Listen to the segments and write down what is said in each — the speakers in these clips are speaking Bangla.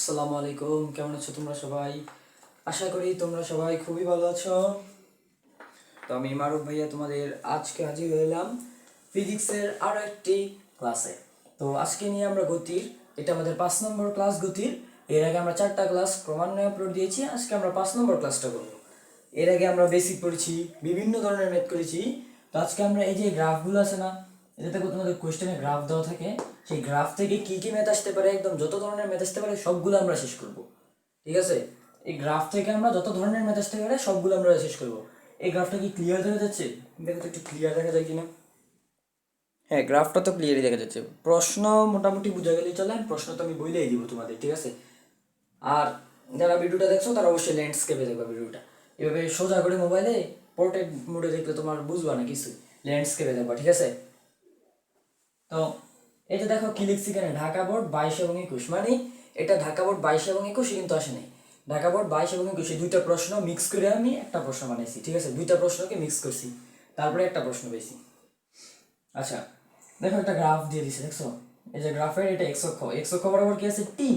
আসসালামু আলাইকুম, কেমন আছো তোমরা সবাই? আশা করি তোমরা সবাই খুবই ভালো আছো। তো আমি মারুফ ভাইয়া তোমাদের আজকে হাজির হলাম ফিজিক্সের আরও একটি ক্লাসে। তো আজকে নিয়ে আমরা গতির, এটা আমাদের 5 নম্বর ক্লাস গতির। এর আগে আমরা 4টা ক্লাস ক্রমান্বয়ে আপলোড দিয়েছি, আজকে আমরা 5 নম্বর ক্লাসটা করবো। এর আগে আমরা বেসিক পড়েছি, বিভিন্ন ধরনের ম্যাথ করেছি। তো আজকে আমরা এই যে গ্রাফগুলো আছে না, এটা থেকে তোমাদের কোয়েশ্চেনে গ্রাফ দেওয়া থাকে, সেই গ্রাফ থেকে কি কি ম্যাথ আসতে পারে, একদম যত ধরনের ম্যাথ আসতে পারে সবগুলো আমরা শেষ করব। ঠিক আছে? এই গ্রাফ থেকে আমরা যত ধরনের ম্যাথ আসতে পারে সবগুলো আমরা শেষ করব। এই গ্রাফটা কি ক্লিয়ার দেখা যাচ্ছে? দেখো তো একটু ক্লিয়ার দেখা যায় কিনা। হ্যাঁ, গ্রাফটা তো ক্লিয়ারই দেখা যাচ্ছে। প্রশ্ন মোটামুটি বোঝা গেলেই চলে, প্রশ্ন তো আমি বইলেই দিব তোমাদের, ঠিক আছে? আর যারা ভিডিওটা দেখছো তারা অবশ্যই ল্যান্ডস্কেপে দেখবে ভিডিওটা। এভাবে সোজা করে মোবাইলে পোর্ট্রেট মোডে দেখলে তোমার বুঝবা না কিছু, ল্যান্ডস্কেপে দেখবা, ঠিক আছে? তো এই যে দেখো কি লিখছি এখানে, ঢাকা বোর্ড 22 এবং 21, মানে এটা ঢাকা বোর্ড 22 এবং 21 কিন্তু আসে নাই, ঢাকা বোর্ড 22 এবং 21 দুইটা প্রশ্ন মিক্স করে আমি একটা প্রশ্ন বানাইছি, ঠিক আছে? দুইটা প্রশ্নকে মিক্স করছি, তারপরে একটা প্রশ্ন পেয়েছি। আচ্ছা, দেখো একটা গ্রাফ দিয়ে দিছে, দেখছো? এই যে গ্রাফের এটা এক্স অক্ষ, এক্স অক্ষ বরাবর কি আছে? টি।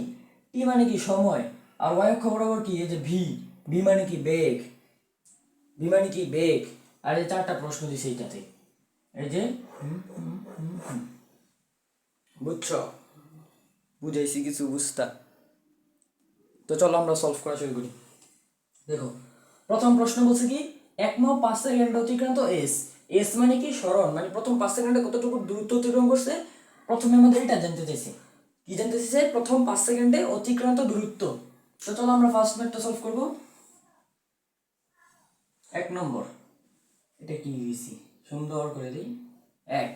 টি মানে কি? সময়। আর ওয়াই অক্ষ বরাবর কি? এই যে ভি। ভি মানে কি? বেগ। ভি মানে কি? বেগ। আর এই 4টা প্রশ্ন দিছে এইটাতে, এই যে বুঝছো? বুঝাইছি কিছু বুঝতা? তো চলো আমরা সলভ করা শুরু করি। দেখো, প্রথম প্রশ্ন বলছে কি, 1 ম 5 সেকেন্ড অতিক্রান্ত এস। এস মানে কি? সরণ, মানে প্রথম 5 সেকেন্ডে কতটুকু দূরত্ব অতিক্রম করছে। প্রথমে আমাদের এটা জানতে চাইছে, কি জানতে চাইছে? প্রথম 5 সেকেন্ডে অতিক্রান্ত দূরত্ব। তো চলো আমরা ফার্স্ট ম্যাথটা সলভ করব। 1 নম্বর, এটা কি দিয়েছি সুন্দর করে দিই। এক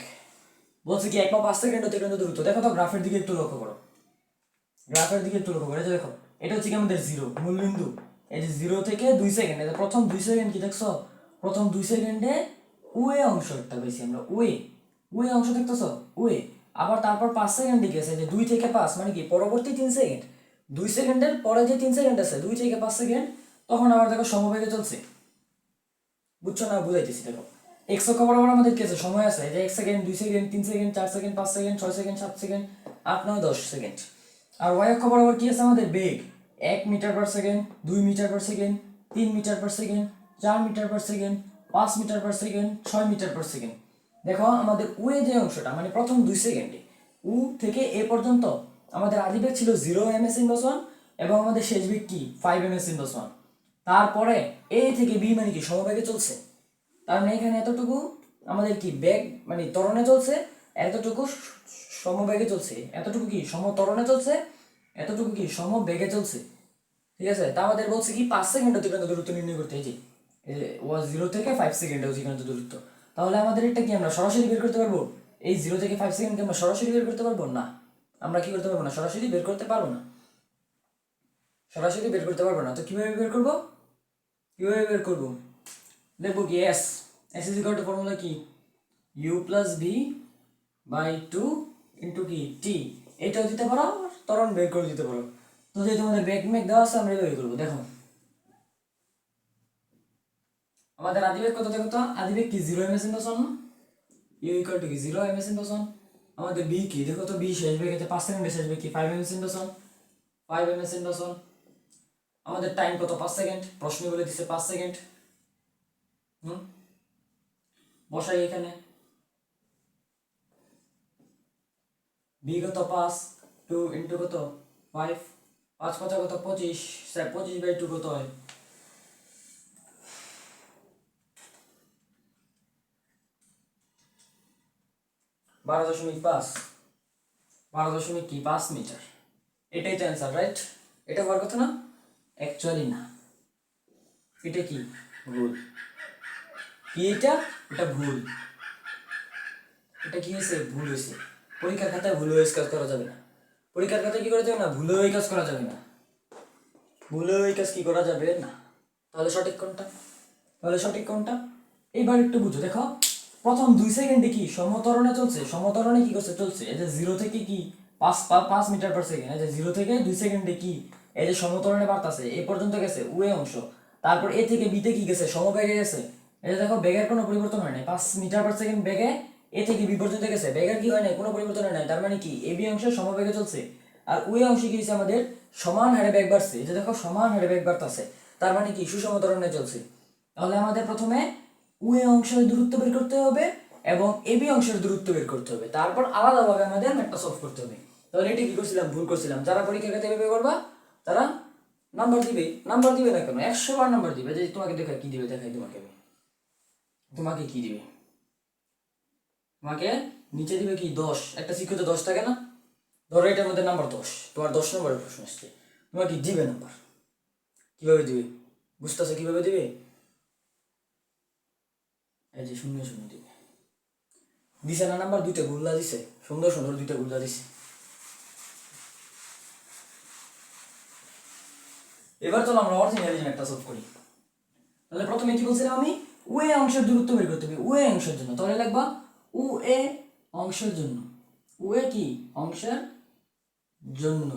বলছে কি, 1 ম 5 সেকেন্ড অতিক্রান্ত দূরত্ব। দেখো তো গ্রাফের দিকে একটু লক্ষ্য করো, গ্রাফের দিকে একটু লক্ষ্য করে, যে দেখো এটা হচ্ছে কি আমাদের জিরো, মূলবিন্দু। এই যে 0 থেকে 2 সেকেন্ড, এটা প্রথম 2 সেকেন্ড, কি দেখছো? প্রথম 2 সেকেন্ডে ওয়ে অংশ একটা পেয়েছি আমরা, ওয়ে। ওয়ে অংশ দেখতেছো? ওয়ে। আবার তারপর 5 সেকেন্ডে গেছে, যে 2 থেকে 5, মানে কি পরবর্তী 3 সেকেন্ড। 2 সেকেন্ডের পরে যে 3 সেকেন্ড আছে, 2 থেকে 5 সেকেন্ড, তখন আবার দেখো সমবেগে চলছে। বুঝছো না? বুঝাইতেছি, দেখো এক্স অক্ষ বরাবর আমাদের কি আছে? সময় আছে, যে 1 second, 2 second, 3 second, 4 second, 5 second, 6 second, 7 second, 8, 9, 10 second. আর ওয়াই অক্ষ বরাবর কি আছে আমাদের? বেগ। 1 metre per second, 2 metre per second, 3 metre per second, 4 metre per second, 5 metre per second, 6 metre per second. দেখো আমাদের ওয়ে যে অংশটা, মানে প্রথম 2 সেকেন্ডে উ থেকে এ পর্যন্ত আমাদের আদি বেগ ছিল 0 ms/1, এবং আমাদের শেষ বেগ কি? 5 ms/1। তারপরে এ থেকে বি মানে কি সমবেগে চলছে, তার মানে এখানে এতটুকু আমাদের কি বেগ, মানে ত্বরণে চলছে, এতটুকু সমবেগে চলছে, এতটুকু কি সমত্বরণে চলছে, এতটুকু কি সমবেগে চলছে। ঠিক আছে? তা আমাদের বলছে কি 5 সেকেন্ড অতিক্রান্ত দূরত্ব নির্ণয় করতে, এই যে 0 থেকে 5 সেকেন্ডে অতিক্রান্ত দূরত্ব। তাহলে আমাদের এটা কি আমরা সরাসরি বের করতে পারবো? এই 0 থেকে 5 সেকেন্ডকে আমরা সরাসরি বের করতে পারবো না। আমরা কি করতে পারবো না? সরাসরি বের করতে পারবো না, সরাসরি বের করতে পারবো না। তো কিভাবে বের করবো? কিভাবে বের করবো? দেখবো কি s, s is equal to formula কি? U plus v by 2 into কি টি। এটাও দিতে পারো, ত্বরণ বের করে দিতে পারো। তো যেহেতু আমাদের বেগ মেগ দেওয়া আছে, আমরা এভাবে করবো। দেখো আমাদের আদিবেগ কত? দেখো তো, আদিবেগ কি? 0 ms/1। ইউ ইকুয়াল টু কি? 0 ms/1। আমাদের বি কি? দেখো তো, বি শেষ বেগ, 5 সেকেন্ডে শেষ বেগ কি? 5 ms/1। 5 ms/1। আমাদের টাইম কত? 5 সেকেন্ড, প্রশ্ন বলে দিচ্ছে 5 সেকেন্ড। বসাই এখানে, বি কত? 5, 2 ইন্টু কত? 5, 5 5 কত? 25, 25/2 কত হয়? 12.5, 12.5 মিটার। এটাই তো অ্যান্সার, রাইট? এটা হওয়ার কথা না? অ্যাকচুয়ালি না, এটা কি? ভুল। কি এটা? এটা ভুল। এটা কি হয়েছে? ভুল হয়েছে। পরীক্ষার খাতায় ভুল হয়ে কাজ করা যাবে না। পরীক্ষার খাতায় কি করা যাবে না? ভুল হয়ে কাজ করা যাবে না। ভুল হয়ে কাজ কি করা যাবে না। তাহলে সঠিক কোনটা? তাহলে সঠিক কোনটা? এইবার একটু বুঝো, দেখো প্রথম 2 সেকেন্ডে কি সমত্বরণে চলছে, সমত্বরণে কি করছে? চলছে। এই যে 0 থেকে কি 5 মিটার পার সেকেন্ড, এই যে 0 থেকে 2 সেকেন্ডে কি এই যে সমত্বরণে বাড়তাছে, এই পর্যন্ত গেছে ওয়ে অংশ। তারপর এ থেকে বিতে কি গেছে? সমবেগে গেছে। এই যে দেখো বেগের কোনো পরিবর্তন হয় নাই, 5 মিটার পার সেকেন্ড বেগে এ থেকে বি পর্যন্ত গেছে, বেগের কি হয় নাই? কোনো পরিবর্তন হয় নাই। তার মানে কি? এ বি অংশ সমবেগে চলছে। আর ওই অংশে কি হয়েছে আমাদের সমান হারে বেগ বাড়ছে, এই যে দেখো সমান হারে বেগ বাড়তেছে, তার মানে কি সুষম ত্বরণে চলছে। তাহলে আমাদের প্রথমে ওয়ে অংশের দূরত্ব বের করতে হবে এবং এবি অংশের দূরত্ব বের করতে হবে, তারপর আলাদাভাবে আমাদের ম্যাথটা সলভ করতে হবে। তাহলে এটি কি করছিলাম, ভুল করছিলাম। যারা পরীক্ষার ক্ষেত্রে এভাবে করবা তারা নাম্বার দিবে না কেন, 100 বার নাম্বার দিবে। যে তোমাকে দেখাই কি দিবে, দেখাই তোমাকে কি দিবে, তোমাকে নিচে দিবে কি 10, একটা শিক্ষিত 10 থাকে না, ধরো এটার মধ্যে নাম্বার 10, তোমার 10 নম্বরের প্রশ্ন আসছে, তোমাকে দিবে নাম্বার। কিভাবে দিবে বুঝতেছো, কিভাবে দিবে? এই যে 0 0 দিবে, দিছে না নাম্বার, দুইটা গুল্লা দিছে, সুন্দর সুন্দর দুইটা গুল্লা দিছে। এবার চলো আমরা অরিজিনালিজম একটা সলভ করি। তাহলে প্রথমে কি বলছিলাম আমি, ওয়ে অংশের দূরত্ব বের করতে হবে ওয়ে অংশের জন্য। তাহলে লিখবা ওএ অংশের জন্য, ওএ কি অংশের জন্য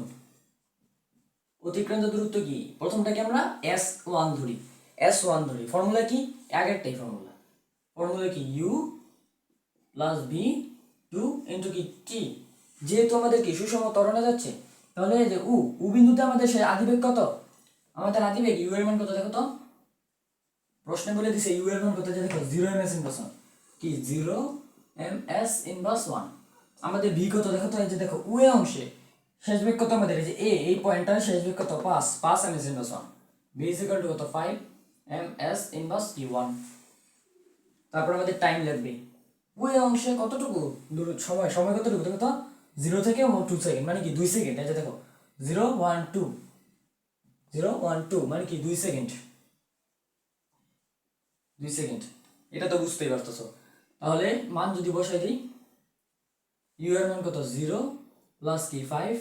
অতিক্রান্ত দূরত্ব কি, প্রথমটাকে আমরা S1 ধরি, S1 ধরি। ফর্মুলা কি, আগেরটাই ফর্মুলা কি U plus v two into কি টি। যেহেতু আমাদের কি সুষম ত্বরণে যাচ্ছে, তাহলে এই যে উ বিন্দুতে আমাদের সে আদিবেগ কত, আমাদের আদিবেগ ইউ এর মান কত দেখো তো, প্রশ্নে বলে দিছে ইউ এর মান কত, যে দেখো 0 ms ইনভার্স 1 কি 0 ms ইনভার্স 1। আমাদের ভি কত দেখো তো, এই যে দেখো উ এ অংশে শেষ বেগ কত আমাদের, এই যে এই পয়েন্টটার শেষ বেগ কত 5 ms inverse 1, v is equal to কত 5 ms ইনভার্স কি 1। তারপর আমাদের টাইম লাগবে ওই অংশে কতটুকু দূর, সময় কতটুকু দেখো তো, 0 থেকে 2 সেকেন্ড মানে কি 2 সেকেন্ড। এই যে দেখো 0 1 2 0 1 2 মানে কি 2 সেকেন্ড, 2 সেকেন্ড। এটা তো বুঝতেই পারতেছো। তাহলে মান যদি বসাই দিই, ইউ এর মান কত 0 প্লাস কি 5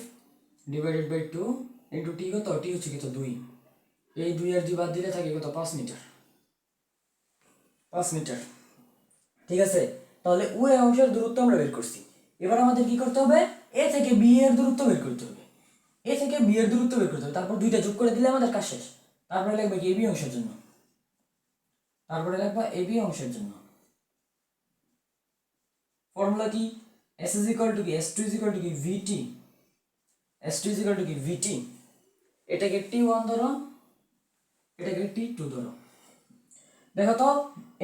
ডিভাইডেড বাই 2 ইন্টু টি কত, টি হচ্ছে কত 2, এই 2 আর 2 বাদ দিলে থাকে কত 5 মিটার, 5 মিটার। ঠিক আছে, তাহলে ও এ অংশের দূরত্ব আমরা বের করছি। এবার আমাদের কি করতে হবে, এ থেকে বি এর দূরত্ব বের করতে হবে, এ থেকে বি এর দূরত্ব বের করতে হবে। তারপর দুইটা যোগ করে দিলে আমাদের কাজ শেষ। তারপরে লিখবে কি এবি অংশের জন্য, তারপরে লিখবা এবি অংশের জন্য ফর্মুলা কি, s is equal to কি s2 is equal to কি vt, s2 is equal to কি vt। এটাকে t1 ধরো, এটাকে t2 ধরো। দেখো তো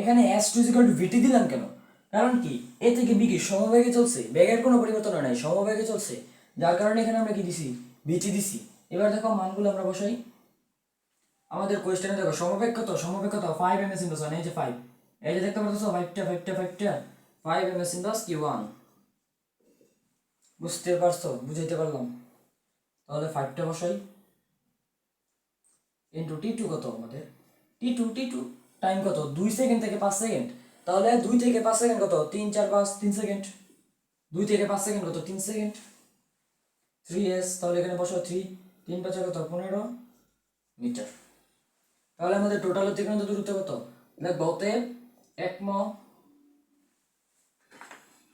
এখানে s2 is equal to vt দিলাম কেন, কারণ কি এ থেকে বি কি সমবেগে চলছে, বেগের কোনো পরিবর্তন নাই, সমবেগে চলছে, যার কারণে এখানে আমরা কি দিছি vt দিছি। এবার দেখো মানগুলো আমরা বসাই। আমাদের কোশ্চেনে দেখো সমবেগ কত, 5 ms ইনভার্স 1, এই যে 5, এই যে দেখতে পাচ্ছ 5 ms ইনভার্স কি 1। বুঝতে পারছো, বুঝাইতে পারলাম? তাহলে 5টা বসাই ইনটু t2 কত আমাদের, t2 টাইম কত 2 সেকেন্ড থেকে 5 সেকেন্ড। তাহলে 2 থেকে 5 সেকেন্ড কত 3 4 5 3 সেকেন্ড, 2 থেকে 5 সেকেন্ড কত 3 সেকেন্ড, 3s। তাহলে এখানে বসাও 3 3 5 কত 15 মিটার। তাহলে আমাদের টোটাল অতিক্রান্ত দূরত্ব কত লিখবো, অতএব 1 ম,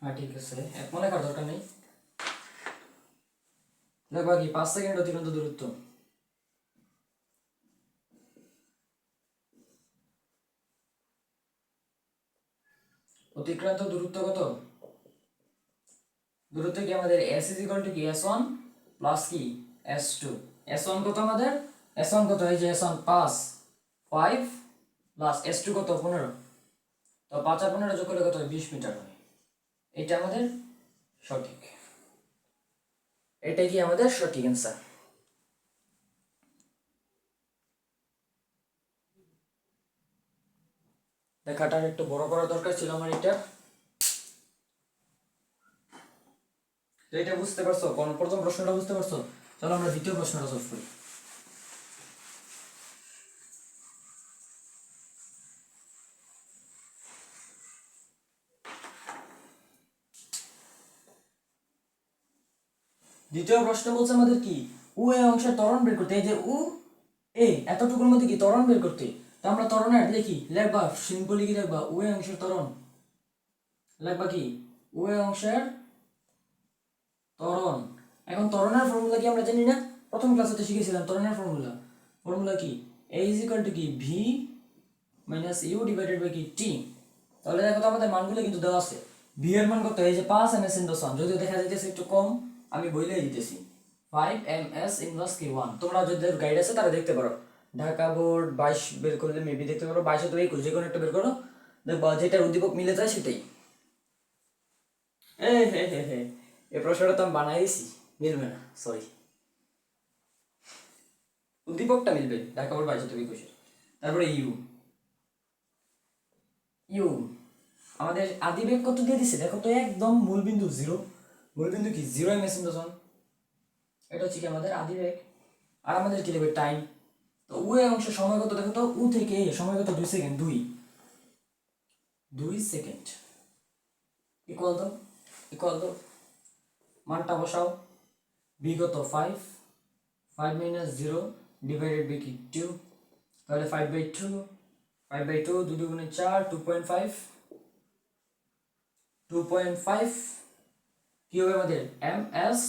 হ্যাঁ ঠিক আছে 1 ম লেখার দরকার নেই, লিখবা কি 5 সেকেন্ড অতিক্রান্ত দূরত্ব। অতিক্রান্ত দূরত্ব কত, দূরত্ব কি আমাদের s is equal to কি s1 প্লাস কি s2। s1 কত আমাদের, s1 কত, এই যে s1 5 প্লাস s2 কত 15, তো 5 আর 15 যোগ করলে কত 20 মিটার হয়। এটা আমাদের সঠিক, এটাই কি আমাদের সঠিক অ্যান্সার। লেখাটা একটু বড় করার দরকার ছিল আমার এটা। তো এটা বুঝতে পারছো, কোন প্রথম প্রশ্নটা বুঝতে পারছো? চলো আমরা দ্বিতীয় প্রশ্নটা সলভ করি। দ্বিতীয় প্রশ্ন বলছে আমাদের কি উ এ অংশের ত্বরণ বের করতে, এই যে উ এ এতটুকুর মধ্যে কি ত্বরণ বের করতে। তো আমরা ত্বরণের লিখি, লিখবা সিম্পলি কি লিখবা উ এ অংশের ত্বরণ, লিখবা কি উ এ অংশের ত্বরণ। এখন ত্বরণের ফর্মুলা কি আমরা জানি না, প্রথম ক্লাসে তো শিখেছিলাম ত্বরণের ফর্মুলা কি a is equal to কি v minus u divided by কি টি। তাহলে দেখো তো আমাদের মানগুলো কিন্তু দেওয়া আছে। v এর মান কত, এই যে 5 ms ইনভার্স 1, যদিও দেখা যাইতেছে একটু কম, আমি বইলেই দিতেছি 5ms ইনভার্স কি 1। তোমরা যাদের গাইড আছে তারা দেখতে পারো, ঢাকা বোর্ড 22 বের করলে মেবি দেখতে পারো, 22 অথবা 21 যে কোনো একটা বের করো, দেখবা যেটার উদ্দীপক মিলে যায় সেটাই। এই প্রশ্নটা তো আমি বানাই দিছি, মিলবে না, সরি। উদ্দীপকটা মিলবে, ঢাকা বোর্ড 22 অথবা 21। তারপরে ইউ, ইউ আমাদের আদিবেগ কত দিয়ে দিছে দেখো তো, একদম মূলবিন্দু জিরো। মূলবিন্দু কি 0 ms ইন্টু এটা হচ্ছে কি আমাদের আদিবেগ। আর আমাদের কি লাগবে টাইম। তো উ এর অংশ সময় কত দেখো তো, উ থেকে সময় কত 2 সেকেন্ড, 2 সেকেন্ড ইকুয়াল তো, মানটা বসাও। বি কত 5 মাইনাস 0 ডিভাইডেড বাই কি 2, তাহলে 5/2, 5/2 2 দুগুণে 4, 2.5 কি হবে আমাদের ms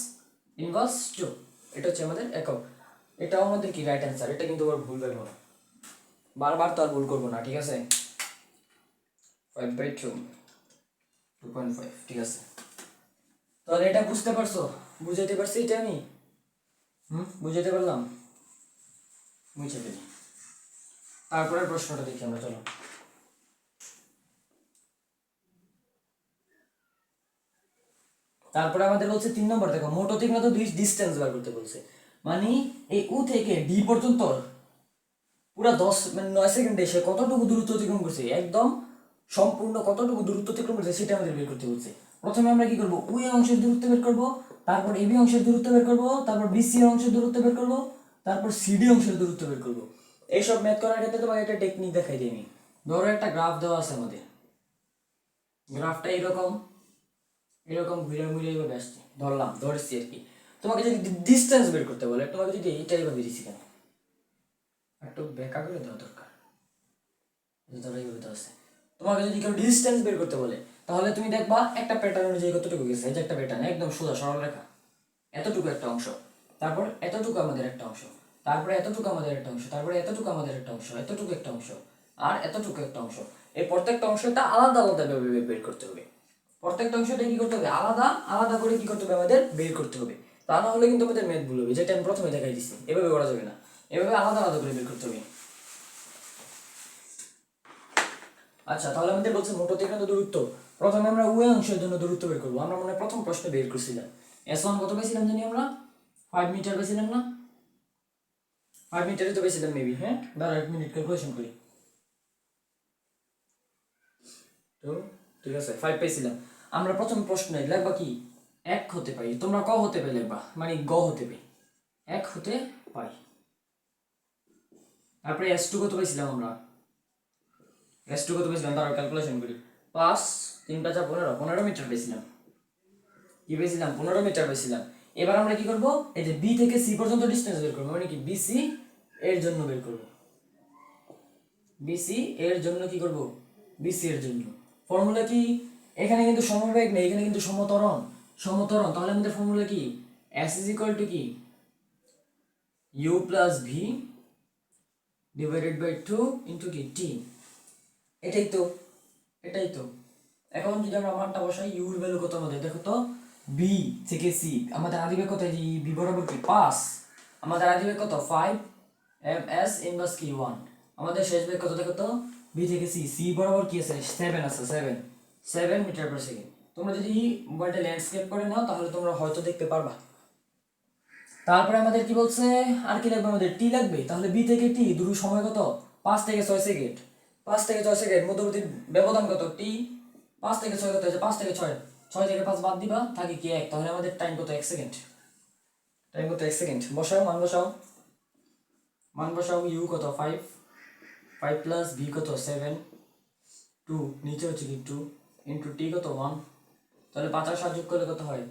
ইনভার্স 2। এটা হচ্ছে আমাদের একক। এটাও আমাদের কি রাইট অ্যান্সার। এটা কিন্তু আবার ভুল করবো না, বারবার তো আর ভুল করবো না, ঠিক আছে। 5/2 2.5, ঠিক আছে। তাহলে এটা বুঝতে পারছো, বুঝাইতে পারছি এটা আমি, বুঝাইতে পারলাম, মুছে ফেলি। তারপরের প্রশ্নটা দেখি আমরা, চলো। তারপরে আমাদের বলছে 3 নম্বর, দেখো মোট অতিক্রান্ত ডিস্টেন্স বার করতে বলছে। মানে এই উ থেকে ডি পর্যন্ত পুরা 10 মানে 9 সেকেন্ডে সে কতটুকু দূরত্ব অতিক্রম করছে, একদম সম্পূর্ণ কতটুকু দূরত্ব অতিক্রম করছে সেটা আমাদের বের করতে বলছে। প্রথমে আমরা কি করব, উ এর অংশের দূরত্ব বের করব, তারপর এবি অংশের দূরত্ব বের করব, তারপর বিসি এর অংশের দূরত্ব বের করব, তারপর সিডি অংশের দূরত্ব বের করব। এইসব ম্যাথ করার ক্ষেত্রে তোমাকে একটা টেকনিক দেখাই দিই আমি। ধরো একটা গ্রাফ দেওয়া আছে আমাদের, গ্রাফটা এরকম এরকম ঘুরে ঘুরে এইভাবে আসছে, ধরছি আর কি। তোমাকে যদি ডিস্টেন্স বের করতে বলে, তোমাকে যদি এইটা এইভাবে দিচ্ছি কেন, একটু ব্যাখ্যা করে দেওয়া দরকার। ধরো এইভাবে দেওয়া আছে, তোমাকে যদি কেউ ডিস্টেন্স বের করতে বলে, তাহলে তুমি দেখবা একটা প্যাটার্ন অনুযায়ী কতটুকু গেছে, এই যে একটা প্যাটার্ন একদম সোজা সরল রেখা, এতটুকু একটা অংশ, তারপর এতটুকু আমাদের একটা অংশ, তারপরে এতটুকু আমাদের একটা অংশ, তারপরে এতটুকু আমাদের একটা অংশ, এতটুকু একটা অংশ, আর এতটুকু একটা অংশ। এই প্রত্যেকটা অংশটা আলাদা আলাদা ভাবে বের করতে হবে। প্রত্যেকটা অংশটা কি করতে হবে, আলাদা আলাদা করে কি করতে হবে আমাদের বের করতে হবে। তা না হলে কিন্তু আমাদের ম্যাথ ভুল হবে, যেটা আমি প্রথমে দেখাই দিচ্ছি। এভাবে করা যাবে না, এভাবে আলাদা আলাদা করে বের করতে হবে। আচ্ছা, তাহলে আমাদের বলছে মোট অতিক্রান্ত দূরত্ব। প্রথমে আমরা উ অংশের জন্য দূরত্ব বের করবো। আমরা মনে হয় প্রথম প্রশ্নে বের করছিলাম, S1 কত পেয়েছিলাম জানি আমরা, 5 মিটার পেয়েছিলাম না, 5 মিটারে তো পেয়েছিলাম মেবি। হ্যাঁ, দাঁড়া 1 মিনিট ক্যালকুলেশন করি। তো ঠিক আছে, 5 পেয়েছিলাম আমরা। প্রথম প্রশ্নে লিখবা কি, 1 হতে পাই, তোমরা ক হতে পাই লিখবা, মানে গ হতে পাই, 1 হতে পাই। তারপরে S2 কত পেয়েছিলাম আমরা, S2 কত পেয়েছিলাম, তারা ক্যালকুলেশন করি। 5 3 5 15 15 মিটার পেয়েছিলাম। কি পেয়েছিলাম, 15 মিটার পেয়েছিলাম। এবার আমরা কি করব, এই যে বি থেকে সি পর্যন্ত ডিসটেন্স বের করব, মানে কি বিসি এর জন্য বের করব। বিসি এর জন্য কি করব, বিসি এর জন্য ফর্মুলা কি, এখানে কিন্তু সমবেগ নেই, এখানে কিন্তু সমত্বরণ। তাহলে আমাদের ফর্মুলা কি, S is equal to কি, u plus v divided by 2 into কি t। এটাই তো, এখন যদি আমরা মানটা বসাই, u এর ভ্যালু কত আমাদের দেখো তো, b থেকে c, আমাদের আদিবেগ কত, এই b বরাবর কি 5, আমাদের আদিবেগ কত 5 ms ইনভার্স কি 1, আমাদের শেষ বেগ কত দেখো তো, b থেকে c, c বরাবর কি আছে 7 আছে, 7 মিটার পার সেকেন্ড। তোমরা যদি মোবাইলটা ল্যান্ডস্কেপ করে নাও তাহলে তোমরা হয়তো দেখতে পারবা। তারপরে আমাদের কি বলছে, আর কি লাগবে আমাদের, টি লাগবে। তাহলে বি থেকে টি দূর সময় কত, 5 থেকে 6 সেকেন্ড, 5 থেকে 6 সেকেন্ড মধ্যবর্তী ব্যবধান কত টি, 5 থেকে 6 কত হচ্ছে, 5 থেকে 6, 6 থেকে 5 বাদ দিবা, থাকে কি 1, তাহলে আমাদের টাইম কত 1 সেকেন্ড, বসাও মান বসাও, ইউ কত 5 প্লাস ভি কত 7, 2 নিচে হচ্ছে কি 2 ইন্টু টি কত 1, তাহলে 5 আর 7 যোগ করলে কত হয়,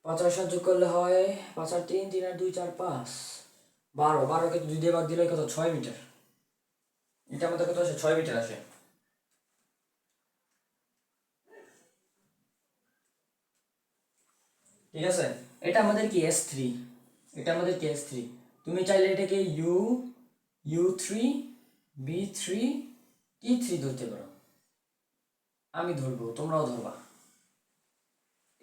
5 আর 7 যোগ করলে হয় 5 আর 3, 3 আর 2 4 5, 12 কে 2 দিয়ে ভাগ দিলে কত 6 মিটার। এটা আমাদের কত আসে, 6 মিটার আসে। ঠিক আছে, এটা আমাদের কি S3, তুমি চাইলে এটাকে U3 B3 T3 ধরতে পারো, আমি ধরবো, তোমরাও ধরবা।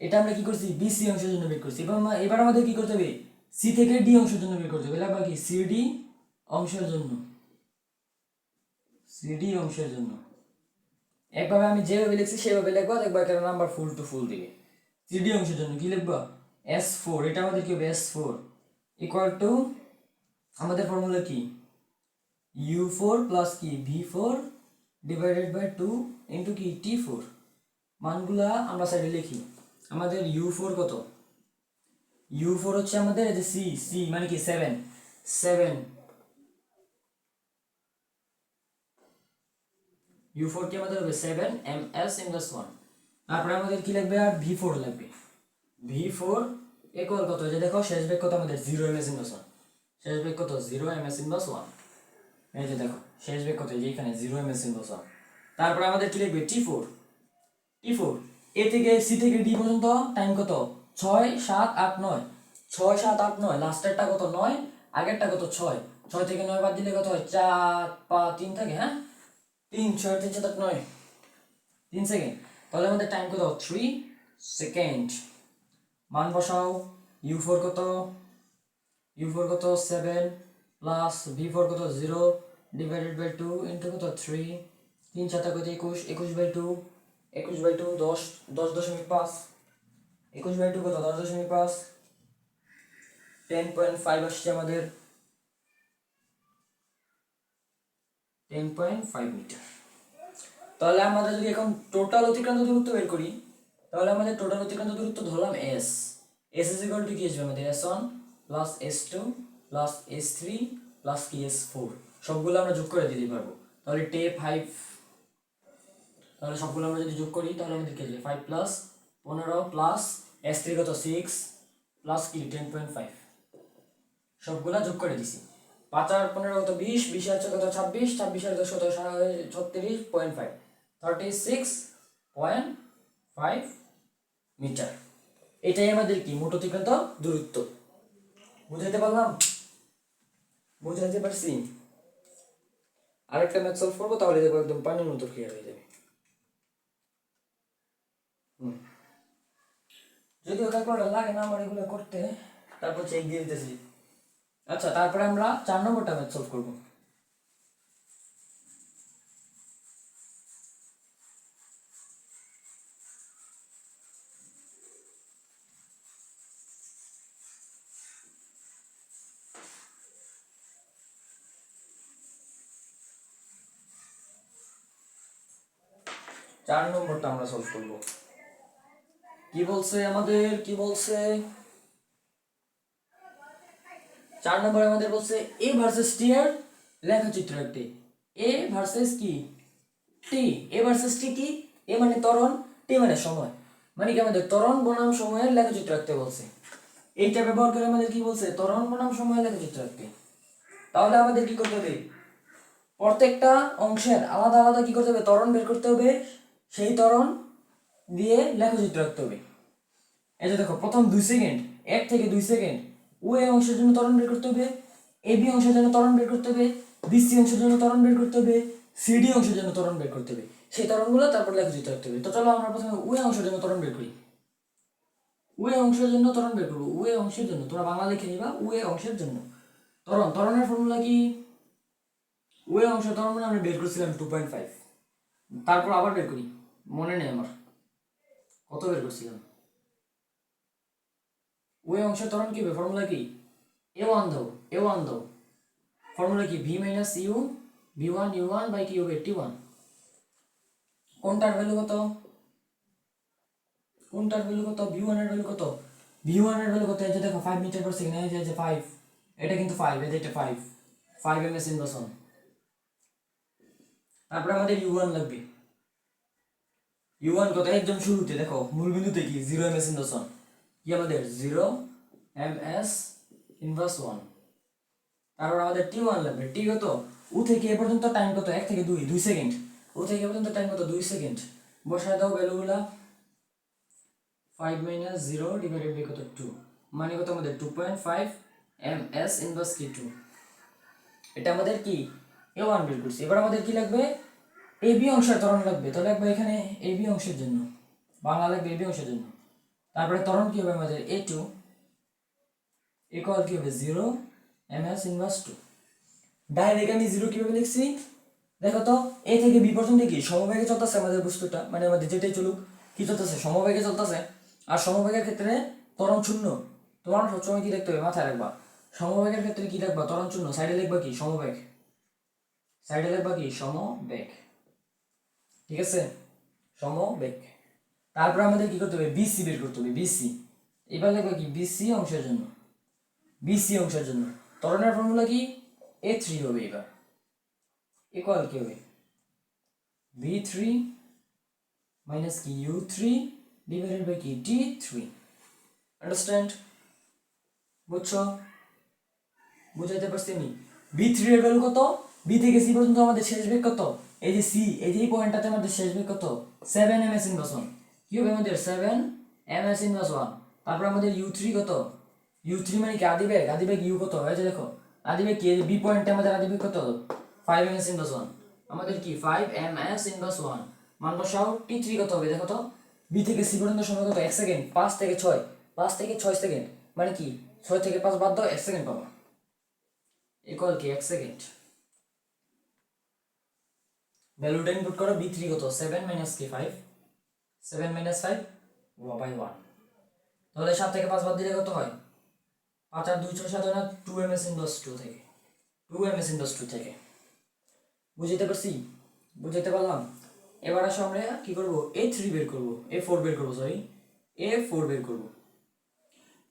এটা আমরা কি করছি, বিসি অংশের জন্য বের করছি। এবার আমাদের কি করতে হবে, সি থেকে ডি অংশের জন্য বের করতে হবে, লিখবা কি সিডি অংশের জন্য, সিডি অংশের জন্য। একভাবে আমি যেভাবে লিখছি সেভাবে লিখবা, দেখবা একটা নাম্বার ফুল টু ফুল দিবে। সিডি অংশের জন্য কি লিখবা, S4, এটা আমাদের কি হবে S4 ইকুয়াল টু আমাদের ফর্মুলা কি U4 প্লাস কি V4 ডিভাইডেড বাই 2 ইন্টু কি T4। মানগুলা আমরা সাইডে লিখি। আমাদের U4 কত, U4 হচ্ছে আমাদের এই যে সি মানে কি 7 U4 কি আমাদের হবে 7 ms ইনভার্স 1। তারপরে আমাদের কি লাগবে আর V4 লাগবে। V4 ইকুয়াল কত, যে দেখো শেষ বেগ কত আমাদের 0 ms ইনভার্স 1, শেষ বেগ কত 0 ms ইনভার্স 1। এই যে দেখো শেষ বেগ কত, যে এখানে 0 ms ইনভার্স 1। তারপরে আমাদের কি লিখবে T4 এ থেকে সি থেকে ডি পর্যন্ত টাইম কত 6 7 8 9, 6 7 8 9, লাস্টেরটা কত 9, আগেরটা কত 6, 6 থেকে 9 বাদ দিলে কত হয় 4 5 3 থাকে, হ্যাঁ 3 6 3 7 8 9 3 সেকেন্ড। তাহলে আমাদের টাইম কত 3 সেকেন্ড। মান বসাও, U4 কত, U4 কত 7 প্লাস V4 কত 0 ডিভাইডেড বাই 2 ইন্টু কত 3, 3 7 কত 21, 21 বাই 2, 21 বাই 2 10, 10.5, 21 বাই 2 কত 10.5, 10.5 আসছে আমাদের 10.5 মিটার। তাহলে আমাদের যদি এখন টোটাল অতিক্রান্ত দূরত্ব বের করি, তাহলে আমাদের টোটাল অতিক্রান্ত দূরত্ব ধরলাম S ইজ ইকুয়াল টু কি আসবে আমাদের S1 plus S2 plus S3 plus কি S4, সবগুলো আমরা যোগ করে দিতে পারবো। তাহলে 5, তাহলে সবগুলো আমরা যদি যোগ করি তাহলে আমাদের কি আসবে 5 প্লাস 15 প্লাস S3 কত 6 প্লাস কি 10.5, সবগুলা যোগ করে দিছি। 5 আর 15 কত 20, 20 আর 4 কত 26, 26 আর 10 কত 36.5, 36.5 মিটার। এটাই আমাদের কি মোট অতিক্রান্ত দূরত্ব। বুঝাইতে পারলাম, বুঝাইতে পারছি। আরেকটা ম্যাথ সলভ করবো, তাহলে দেখবো একদম পানির মতো ক্লিয়ার হয়ে যাবে। যদিও ক্যালকুলেটর লাগে না আমার এগুলো করতে, তারপর চেক দিয়ে দিতেছি। আচ্ছা, তারপরে আমরা 4 নম্বরটা ম্যাথ সলভ করবো। চার নম্বরটা আমরা সলভ করব। কি বলছে আমাদের, কি বলছে 4 নম্বরে আমাদের বলছে এ ভার্সেস টি এর লেখচিত্র একটি। এ ভার্সেস কি টি, এ ভার্সেস টি কি, এ মানে ত্বরণ, টি মানে সময়, মানে কি আমাদের ত্বরণ বনাম সময়ের লেখচিত্র আঁকতে বলছে। এইটা ব্যবহার করে আমাদের কি বলছে ত্বরণ বনাম সময়ের লেখচিত্র আঁকতে। তাহলে আমাদের কি করতে হবে, প্রত্যেকটা অংশের আলাদা আলাদা কি করতে হবে ত্বরণ বের করতে হবে, সেই ত্বরণ দিয়ে লেখচিত্র আঁকতে হবে। এই যে দেখো প্রথম 2 সেকেন্ড, 1 থেকে 2 সেকেন্ড ও এ অংশের জন্য ত্বরণ বের করতে হবে, এ বি অংশের জন্য ত্বরণ বের করতে হবে, বি সি অংশের জন্য ত্বরণ বের করতে হবে, সি ডি অংশের জন্য ত্বরণ বের করতে হবে। সেই ত্বরণগুলো তারপর লেখচিত্র আঁকতে হবে। তো চলো আমরা প্রথমে ও এ অংশের জন্য ত্বরণ বের করি। ও এ অংশের জন্য ত্বরণ বের করবো, ও এ অংশের জন্য তোমরা বাংলা লিখে নিবা। ও এ অংশের জন্য ত্বরণের ফর্মুলা কি, ও এ অংশের ত্বরণ মানে আমরা বের করছিলাম 2.5, তারপর আবার বের করি, মনে নেই আমার কত বের করছিলাম। ওই অংশের ত্বরণ কি হবে, ফর্মুলা কি a1 দাও, a1 দাও, ফর্মুলা কি v minus you v1 u1 by কি হবে t1। কোনটার ভ্যালু কত, কোনটার ভ্যালু কত, v1 এর ভ্যালু কত, v1 এর ভ্যালু কত, এই যে দেখো 5 মিটার পার সেকেন্ড, এই যে 5, এটা কিন্তু 5, এটা 5 ms ইনভার্স 1। তারপর আমাদের u1 লাগবে, u1 কত একদম শুরুতে দেখো মূল বিন্দুতে কি 0 ms ইনভার্স 1, কি আমাদের 0 ms ইনভার্স 1। তারপর আমাদের টি1 লাগবে, টি কত ও থেকে এ পর্যন্ত টাইম কত 1 থেকে 2, 2 সেকেন্ড, ও থেকে এ পর্যন্ত টাইম কত 2 সেকেন্ড। বসায় দাও ভ্যালুগুলা, 5 মাইনাস 0 ডিভাইডেড বাই কত 2, মানে কত আমাদের 2.5 ms ইনভার্স কি 2। এটা আমাদের কি a1 বের করছি। এবার আমাদের কি লাগবে, এ বি অংশের ত্বরণ লাগবে। তাহলে একবার এখানে এ বি অংশের জন্য বাংলা লাগবে এ বি অংশের জন্য। তারপরে ত্বরণ কি হবে আমাদের a2, ইকুয়াল কি হবে 0 ms ইনভার্স 2। ডাইরেক্ট আমি 0 কিভাবে লিখছি দেখো তো, a থেকে b পর্যন্ত কি সমবেগে চলতেছে আমাদের বস্তুটা, মানে আমাদের যেটাই চলুক কি চলতেছে সমবেগে চলতেছে। আর সমবেগের ক্ষেত্রে ত্বরণ শূন্য। তোমার সবসময় কি দেখতে হবে মাথায় রাখবা, সমবেগের ক্ষেত্রে কি রাখবা ত্বরণ শূন্য, সাইডে লিখবা কি সমবেগ, সাইডে লিখবা কি সমবেগ, ঠিক আছে সমবেগ। তারপর আমাদের কি করতে হবে বিসি বের করতে হবে, বিসি এবার লিখবা কি বিসি অংশের জন্য, বিসি অংশের জন্য ত্বরণের ফর্মুলা কি a3 হবে, এবার ইকুয়াল কি হবে v3 মাইনাস কি u3 ডিভাইডেড বাই কি t3। আন্ডারস্ট্যান্ড, বুঝছো, বুঝাইতে পারছি নি? v3 এর ভ্যালু কত, b থেকে c পর্যন্ত আমাদের শেষ বেগ কত, এই যে c, এই যে এই পয়েন্টটাতে আমাদের শেষ বেগ কত 7 ms ইনভার্স 1, কি হবে আমাদের 7 ms ইনভার্স 1। তারপর আমাদের u3 কত, u3 মানে কি আদি বেগ, আদি বেগ u কত হয়েছে দেখো, আদি বেগ কি b পয়েন্টে আমাদের আদি বেগ কত 5 ms ইনভার্স 1, আমাদের কি 5 ms ইনভার্স 1। মান বসাও, t3 কত হবে দেখো তো, b থেকে c পর্যন্ত সময় কত 1 সেকেন্ড, 5 থেকে 6, 5 থেকে 6 সেকেন্ড, মানে কি 6 থেকে 5 বাদ দাও 1 সেকেন্ড পাবা, ইকুয়াল কি 1 সেকেন্ড। ভ্যালুটা ইনপুট করো, b3 কত 7 মাইনাস কি 5, 7 মাইনাস 5 বাই 1, তাহলে 7 থেকে 5 বাদ দিলে কত হয় 5 আর 2 6 7 হয় না, 2 ms ইনভার্স 2 থেকে, 2 ms ইনভার্স 2 থেকে। বুঝতে পারছি, বুঝাইতে পারলাম? এবার আসো আমরা কি করব a3 বের করব, a4 বের করব, সরি a4 বের করব।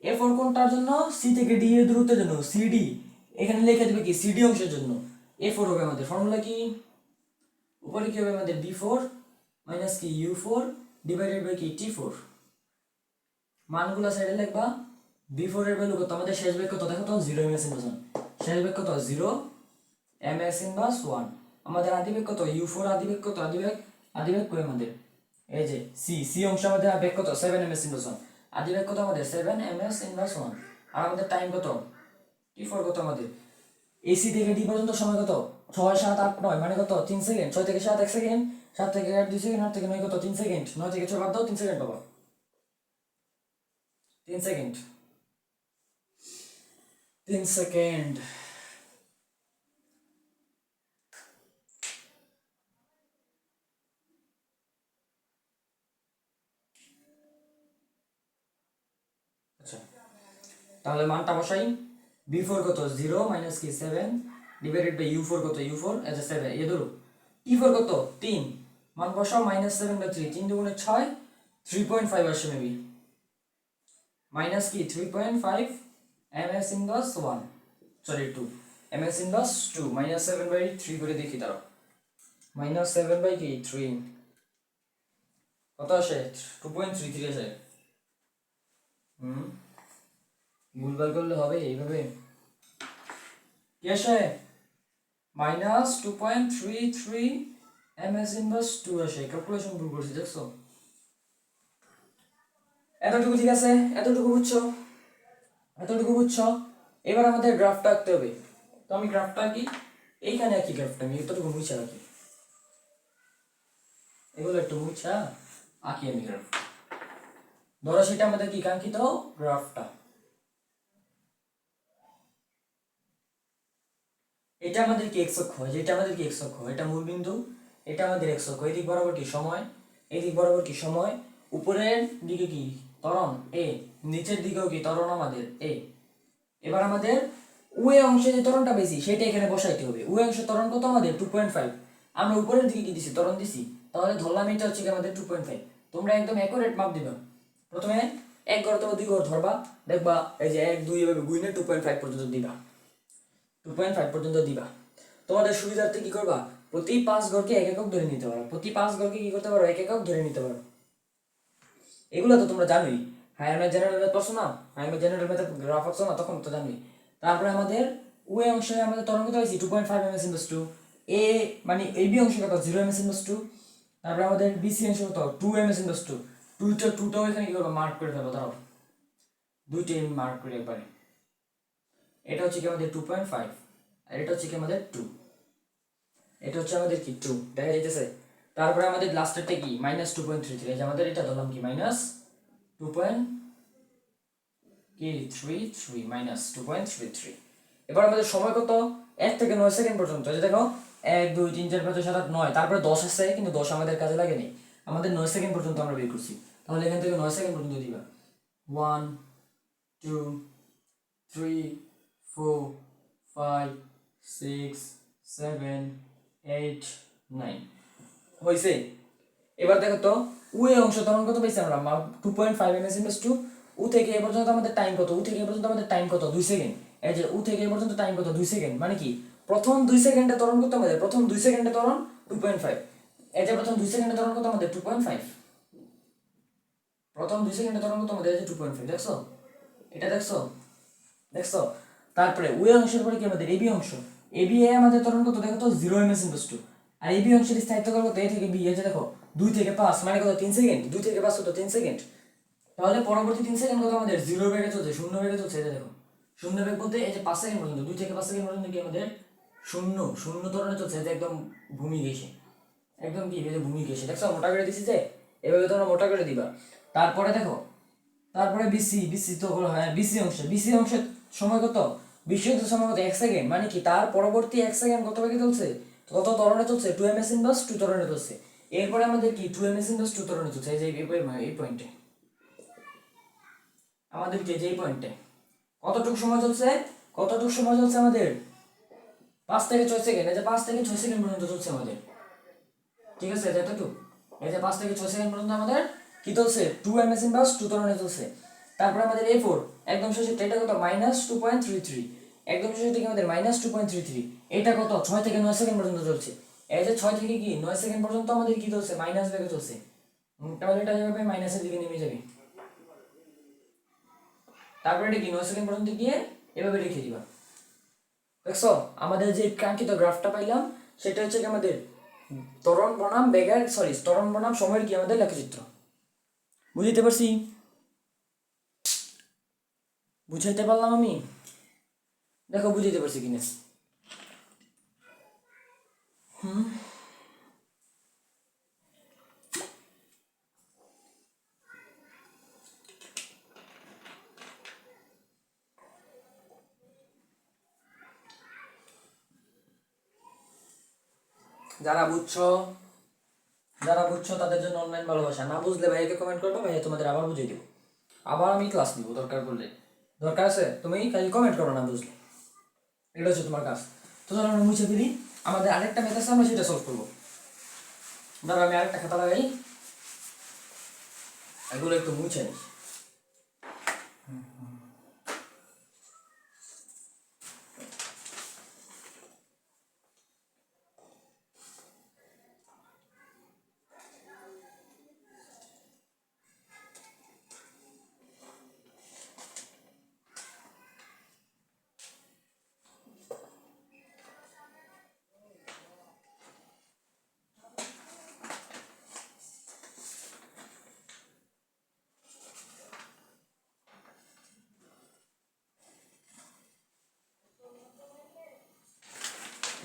a4 কোনটার জন্য, c থেকে d এর দূরত্বের জন্য, cd এখানে লিখে দিবে কি cd অংশের জন্য। a4 হবে আমাদের ফর্মুলা কি, উপরে কি হবে আমাদের b4 মাইনাস কি u4 ডিভাইডেড বাই কি t4। মানগুলো সাইডে লিখবা, b4 এর ভ্যালু কত, আমাদের শেষ বেগ কত দেখো তো 0 ms ইনভার্স 1, শেষ বেগ কত 0 ms ইনভার্স 1। আমাদের আদি বেগ কত u4, আদি বেগ কত, আদি বেগ কই আমাদের এই যে c অংশ আমাদের বেগ কত 7 ms ইনভার্স 1, আদি বেগ কত আমাদের 7 ms ইনভার্স 1। আর আমাদের টাইম কত t4 কত আমাদের, এসি থেকে ডি পর্যন্ত সময় কত 6 7 8 9, মানে কত 3 সেকেন্ড, 6 থেকে 7 1 সেকেন্ড, 7 থেকে 8 2 সেকেন্ড, 8 থেকে 9 কত 3 সেকেন্ড, 9 থেকে 6 বাদ দাও 3 সেকেন্ড পাবা, 3 সেকেন্ড, 3 সেকেন্ড। আচ্ছা তাহলে মানটা বসাই, b4 কত 0 মাইনাস কি 7 ডিভাইডেড বাই u4 কত u4 এজ এ 7, এই ধরো t4 কত 3, মান বসাও মাইনাস 7 বাই 3, 3 দুগুণে 6, 3.5 আসে মেবি, মাইনাস কি 3.5 ms inverse 1, sorry 2 ms inverse 2, minus 7 by 3 করে দেখি দাঁড়াও, মাইনাস 7 বাই কি 3 কত আসে 2.33 আসে। ভুলভাল করলে হবে এইভাবে, কি আসে মাইনাস 2.33 ms ইনভার্স 2 আসে, ক্যালকুলেশন ভুল করছি দেখছো, এতটুকু ঠিক আছে, এতটুকু বুঝছো, এতটুকু বুঝছো। এবার আমাদের গ্রাফটা আঁকতে হবে, তো আমি গ্রাফটা আঁকি, এইখানে আঁকি গ্রাফটা, আমি এতটুকু মুছা রাখি, এগুলো একটু মুছা আঁকি আমি গ্রাফ, ধরো সেটা আমাদের কি কাঙ্ক্ষিত গ্রাফটা, এটা আমাদের কি এক্স অক্ষ, যেটা আমাদের কি এক্স অক্ষ, এটা মূল বিন্দু, এটা আমাদের এক্স অক্ষ, এদিক বরাবর কি সময়, এদিক বরাবর কি সময়, উপরের দিকে কি ত্বরণ এ, নিচের দিকেও কি ত্বরণ আমাদের এ। এবার আমাদের ওয়ে অংশে যে ত্বরণটা বেশি সেটা এখানে বসাইতে হবে, ওয়ে অংশের ত্বরণ কত আমাদের 2.5, আমরা উপরের দিকে কি দিছি ত্বরণ দিছি, তাহলে ধরলাম এটা হচ্ছে কি আমাদের 2.5। তোমরা একদম অ্যাকুরেট মাপ দিবা, প্রথমে এক ঘর অথবা 2 ঘর ধরবা, দেখবা এই যে 1 2 এভাবে গুইনে 2.5 পর্যন্ত দিবা, 2.5 পর্যন্ত দিবা। তোমাদের সুবিধার্থে কি করবা, প্রতি 5 ঘরকে এক একক ধরে নিতে পারো, প্রতি 5 ঘরকে কি করতে পারো এক একক ধরে নিতে পারো, এগুলো তো তোমরা জানোই, হায়ার ম্যাথ জেনারেল ম্যাথ পড়ছো না, higher math general math graph আঁকছো না, তখন তো জানোই। তারপরে আমাদের ওয়ে অংশে আমাদের তরঙ্গ কত হয়েছে 2.5 ms ইনভার্স 2, এ মানে এই বি অংশ কত 0 ms ইনভার্স 2, তারপরে আমাদের বিসি অংশ কত 2 ms ইনভার্স 2, 2টাও এখানে কি করবো মার্ক করে ফেলবো, দাঁড়াও দুইটাই মার্ক করে একবারে, এটা হচ্ছে কি আমাদের 2.5 আর এটা হচ্ছে কি আমাদের 2, এটা হচ্ছে আমাদের কি 2 দেখা যাইতেছে। তারপরে আমাদের লাস্টেরটা কি মাইনাস 2.33, এই যে আমাদের এটা ধরলাম কি মাইনাস 2. কি 33 মাইনাস 2.33। এবার আমাদের সময় কত 1 থেকে 9 সেকেন্ড পর্যন্ত। এই যে দেখো 1 2 3 4 5 6 7 8 9, তারপরে 10 আছে কিন্তু 10 আমাদের কাজে লাগেনি, আমাদের 9 সেকেন্ড পর্যন্ত আমরা বের করছি। তাহলে এখান থেকে 9 সেকেন্ড পর্যন্ত দিবা 1 2 3 4 5 6 7 8 9 হইছে। এবার দেখো তো উ এ অংশ ত্বরণ কত পেয়েছি আমরা 2.5 ms ইনভার্স টু উ থেকে এ পর্যন্ত আমাদের টাইম কত, উ থেকে এ পর্যন্ত আমাদের টাইম কত 2 সেকেন্ড। এই যে উ থেকে এ পর্যন্ত টাইম কত 2 সেকেন্ড, মানে কি প্রথম 2 সেকেন্ডে ত্বরণ করতে আমাদের, প্রথম 2 সেকেন্ডে ত্বরণ 2.5। এই যে প্রথম 2 সেকেন্ডে ত্বরণ করতে আমাদের 2.5, প্রথম 2 সেকেন্ডে ত্বরণ করতে আমাদের এই যে 2.5, দেখছো এটা দেখছো দেখছো। তারপরে উ এ অংশের পরে কি আমাদের এবি অংশ, এবি এ আমাদের ত্বরণ কত দেখো তো 0 ms ইনভার্স টু। আর এবি অংশের স্থায়িত্ব কত এ থেকে বি, এই যে দেখো 2 থেকে 5 মানে কত 3 সেকেন্ড, 2 থেকে 5 কত 3 সেকেন্ড। তাহলে পরবর্তী 3 সেকেন্ড কত আমাদের 0 বেগে চলছে, 0 বেগে চলছে। এই যে দেখো 0 বেগ বলতে এই যে 5 সেকেন্ড পর্যন্ত, 2 থেকে 5 সেকেন্ড পর্যন্ত কি আমাদের 0 ত্বরণে চলছে। এই যে একদম ভূমি ঘেঁষে, একদম কি এই যে ভূমি ঘেঁষে, দেখছো মোটা করে দিছি যে, এভাবে তোমরা মোটা করে দিবা। তারপরে দেখো তারপরে বিসি, বিসি তো হ্যাঁ বিসি অংশ, বিসি অংশের সময় কত, বিসি অংশের সময় কত 1 সেকেন্ড, মানে কি তার পরবর্তী 1 সেকেন্ড কত বেগে চলছে, কত ত্বরণে চলছে 2 ms ইনভার্স 2 ত্বরণে চলছে। এরপরে আমাদের কি 2 ms ইনভার্স 2 ত্বরণে চলছে। এই যে এই পয়েন্টে আমাদের যে পয়েন্টে কতটুকু সময় চলছে, কতটুকু সময় চলছে আমাদের 5 থেকে 6 সেকেন্ড। এই যে 5 থেকে 6 সেকেন্ড পর্যন্ত চলছে আমাদের, ঠিক আছে এতটুকু। এই যে 5 থেকে 6 সেকেন্ড পর্যন্ত আমাদের কি চলছে 2 ms ইনভার্স 2 ত্বরণে চলছে। তারপরে আমাদের A4 একদম শেষে এটা কত -2.33, একদম শেষে থেকে আমাদের -2.33, এটা কত 6 থেকে 9 সেকেন্ড পর্যন্ত চলছে। এই যে 6 থেকে কি 9 সেকেন্ড পর্যন্ত আমাদের কি চলছে মাইনাস বেগে চলছে। তাহলে এটা যাবে মাইনাসের দিকে নেমে যাবে। তারপরে এটা কি 9 সেকেন্ড পর্যন্ত গিয়ে এভাবে রেখে দিবা। দেখছো আমাদের যে কাঙ্ক্ষিত গ্রাফটা পাইলাম সেটা হচ্ছে কি আমাদের ত্বরণ বনাম বেগের ত্বরণ বনাম সময়ের কি আমাদের লেখচিত্র। বুঝতে পারছি, বুঝাইতে পারলাম আমি, দেখো বুঝাইতে পারছি কিনা। যারা বুঝছো, যারা বুঝছো তাদের জন্য অনলাইন ভালোবাসা, না বুঝলে ভাইয়াকে কমেন্ট করবে, ভাইয়া তোমাদের আবার বুঝিয়ে দেবো, আবার আমি ক্লাস নিব দরকার পড়লে। দরকার আছে তুমি খালি কমেন্ট করো না বুঝলে, এটা হচ্ছে তোমার কাজ। তো চলো আমরা মুছে ফেলি, আমাদের আরেকটা ম্যাথ আছে আমরা সেটা সলভ করবো। ধরো আমি আরেকটা খাতা লাগাই, এগুলো একটু মুছে নিই।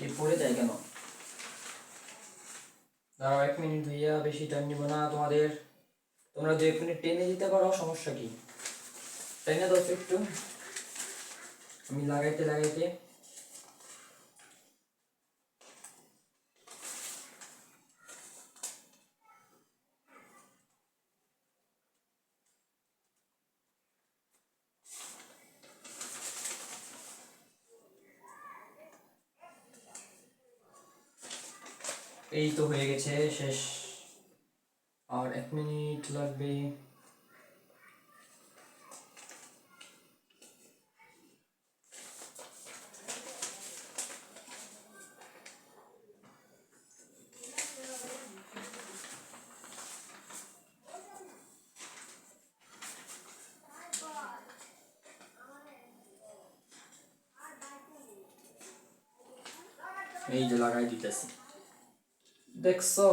এই পড়ে যায় কেন, দাঁড়াও 1 মিনিট ভাইয়া, বেশি টাইম নিব না তোমাদের, তোমরা 2 মিনিট টেনে দিতে পারো, সমস্যা কি, টেনে দাও তো একটু, আমি লাগাইতে লাগাইতে। এই তো হয়ে গেছে শেষ, আর 1 মিনিট লাগবে। এই যে লাগাই দিতেছি, দেখছো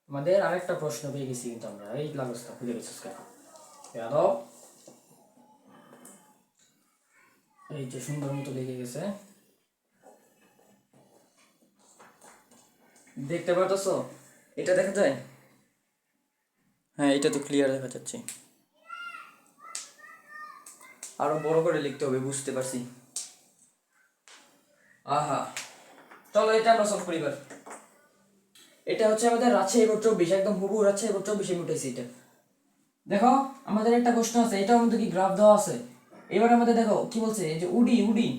আমাদের আরেকটা প্রশ্ন পেয়ে গেছি কিন্তু আমরা, এই লাগস্তা খুলে গেছিস কেন যাদব, এই যে সুন্দর মতো লেগে গেছে, দেখতে পারতেছো এটা দেখা যায়, হ্যাঁ এটা তো ক্লিয়ার দেখা যাচ্ছে। আরো বড় করে লিখতে হবে, বুঝতে পারছি। আহা, চলো এটা আমরা সলভ করি এবার। এটা হচ্ছে আমাদের রাজশাহী বোর্ড 24, একদম হুবহু রাজশাহী বোর্ড 24 আমি উঠেছি এটা। দেখো আমাদের একটা প্রশ্ন আছে, এটার মধ্যে কি গ্রাফ দেওয়া আছে। এবার আমাদের দেখো কি বলছে, এই যে উডি উডি,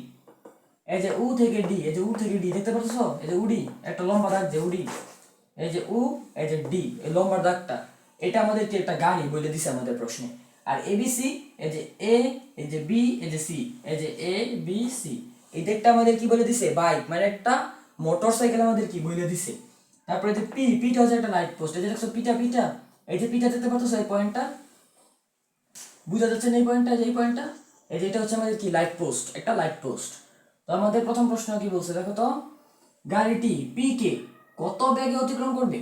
এই যে উ থেকে ডি, এই যে উ থেকে ডি দেখতে পাচ্ছ, এই যে উডি একটা লম্বা দাগ, যে উডি, এই যে উ, এই যে ডি, এই লম্বা দাগটা, এটা আমাদের কি একটা গাড়ি বলে দিছে আমাদের প্রশ্নে। আর এবিসি, এই যে এ, এই যে বি, এই যে সি, এই যে এ বি সি, এই দিকটা আমাদের কি বলে দিছে, বাইক, মানে একটা মোটর সাইকেল আমাদের কি বলে দিছে। তারপরে যে পি, পিটা হচ্ছে একটা লাইট পোস্ট, এই যে দেখছো পিটা পিটা, এই যে পিটা দেখতে পাচ্ছ, এই পয়েন্টটা বুঝা যাচ্ছে না, এই পয়েন্টটা, যে এই পয়েন্টটা, এই যে এটা হচ্ছে আমাদের কি লাইট পোস্ট, একটা লাইট পোস্ট। তো আমাদের প্রথম প্রশ্ন কি বলছে দেখো তো, গাড়িটি পি কে কত বেগে অতিক্রম করবে।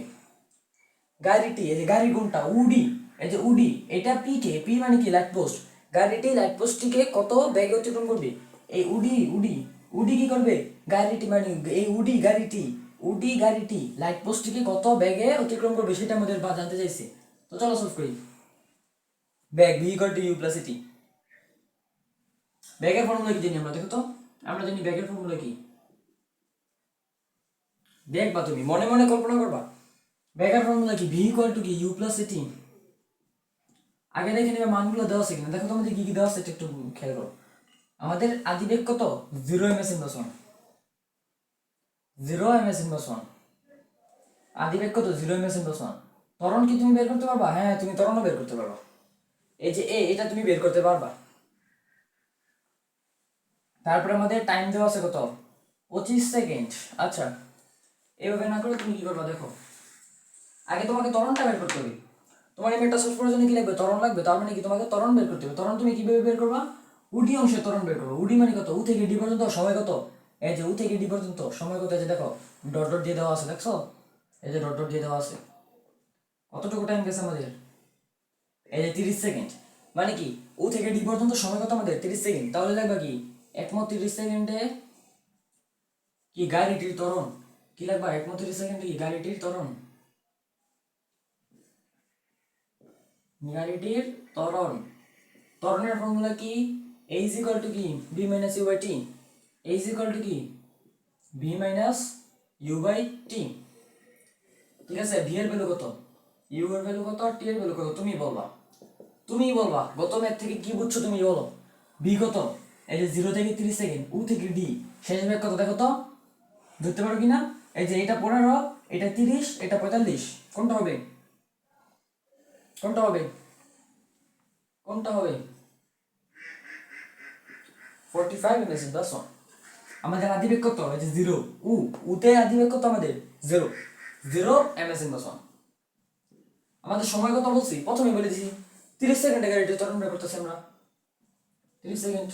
গাড়িটি, এই যে গাড়ির গুণটা উডি, এই যে উডি, এটা পি কে, পি মানে কি লাইট পোস্ট, গাড়িটি লাইট পোস্টটিকে কত বেগে অতিক্রম করবে। এই উডি উডি, উডি কি করবে, গাড়িটি মানে এই উডি গাড়িটি, উডি গাড়িটি লাইট পোস্টটিকে কত বেগে অতিক্রম করবে সেটা আমাদের জানতে চাইছে। তো চলো সলভ করি। ব্যাগ v equal to u plus at. ব্যাগের ফর্মুলা কি জানি আমরা, দেখো তো, আমরা জানি ব্যাগের ফর্মুলা কি, দেখবা তুমি মনে মনে কল্পনা করবা। ব্যাগের ফর্মুলা কি, ভি ইকুয়াল টু কি ইউ প্লাস এটি। আগে দেখে নেবে মানগুলো দেওয়া আছে কিনা, দেখো তো আমাদের কি কি দেওয়া আছে এটা একটু খেয়াল করো। আমাদের আদি বেগ কত, 0 ms/s, 0 ms/s, আদি বেগ কত, 0 ms/s। ত্বরণ কি তুমি বের করতে পারবা, হ্যাঁ তুমি ত্বরণও বের করতে পারবা। এই যে এ, এটা তুমি বের করতে পারবা। তারপরে আমাদের টাইম দেওয়া আছে কত, 25 সেকেন্ড। আচ্ছা, এইভাবে না করে তুমি কি করবা দেখো, আগে তোমাকে ত্বরণটা বের করতে হবে। তোমার এই ম্যাথটা সলভ করার জন্য কি লাগবে, ত্বরণ লাগবে। তার মানে কি তোমাকে ত্বরণ বের করতে হবে। ত্বরণ তুমি কিভাবে বের করবা, উডি অংশের ত্বরণ বের করবো। উডি মানে কত, উ থেকে ডি পর্যন্ত সময় কত, এই যে উ থেকে ডি পর্যন্ত সময় কত, এই যে দেখো ডট ডট দিয়ে দেওয়া আছে, দেখছো, এই যে ডট ডট দিয়ে দেওয়া আছে। কতটুকু টাইম গেছে আমাদের, এই যে 30 সেকেন্ড। মানে কি উ থেকে ডি পর্যন্ত সময় কত আমাদের, 30 সেকেন্ড। তাহলে লাগবে কি, একমত 30 সেকেন্ডে কি গাড়িটির ত্বরণ, কি লাগবে একমত 30 সেকেন্ডে কি গাড়িটির ত্বরণ, গাড়িটির ত্বরণ। ত্বরণের ফর্মুলা কি, a is equal to কি b minus u by t, a is equal to কি b minus u by t। ঠিক আছে, v এর ভ্যালু কত, u এর ভ্যালু কত, t এর ভ্যালু কত, তুমি বলবা, তুমি বলবা গত ম্যাথ থেকে কি বুঝছো তুমি বলো। v কত, এই যে 0 থেকে 30 সেকেন্ড, u থেকে d, শেষ বেগ কত দেখো তো, ধরতে পারো কিনা। এই যে এটা 15, এটা 30, এটা 45, কোনটা হবে, কোনটা হবে, কোনটা হবে, 45 ms/s। আমাদের আদিবেগ কত, এই যে 0, উতে আদিবেগ কত আমাদের 0, 0 ms/s। আমাদের সময় কত বলছি, প্রথমে বলে দিছি 30 সেকেন্ডে গাড়িটা ত্বরণ বের করতেছি আমরা। 30 সেকেন্ড,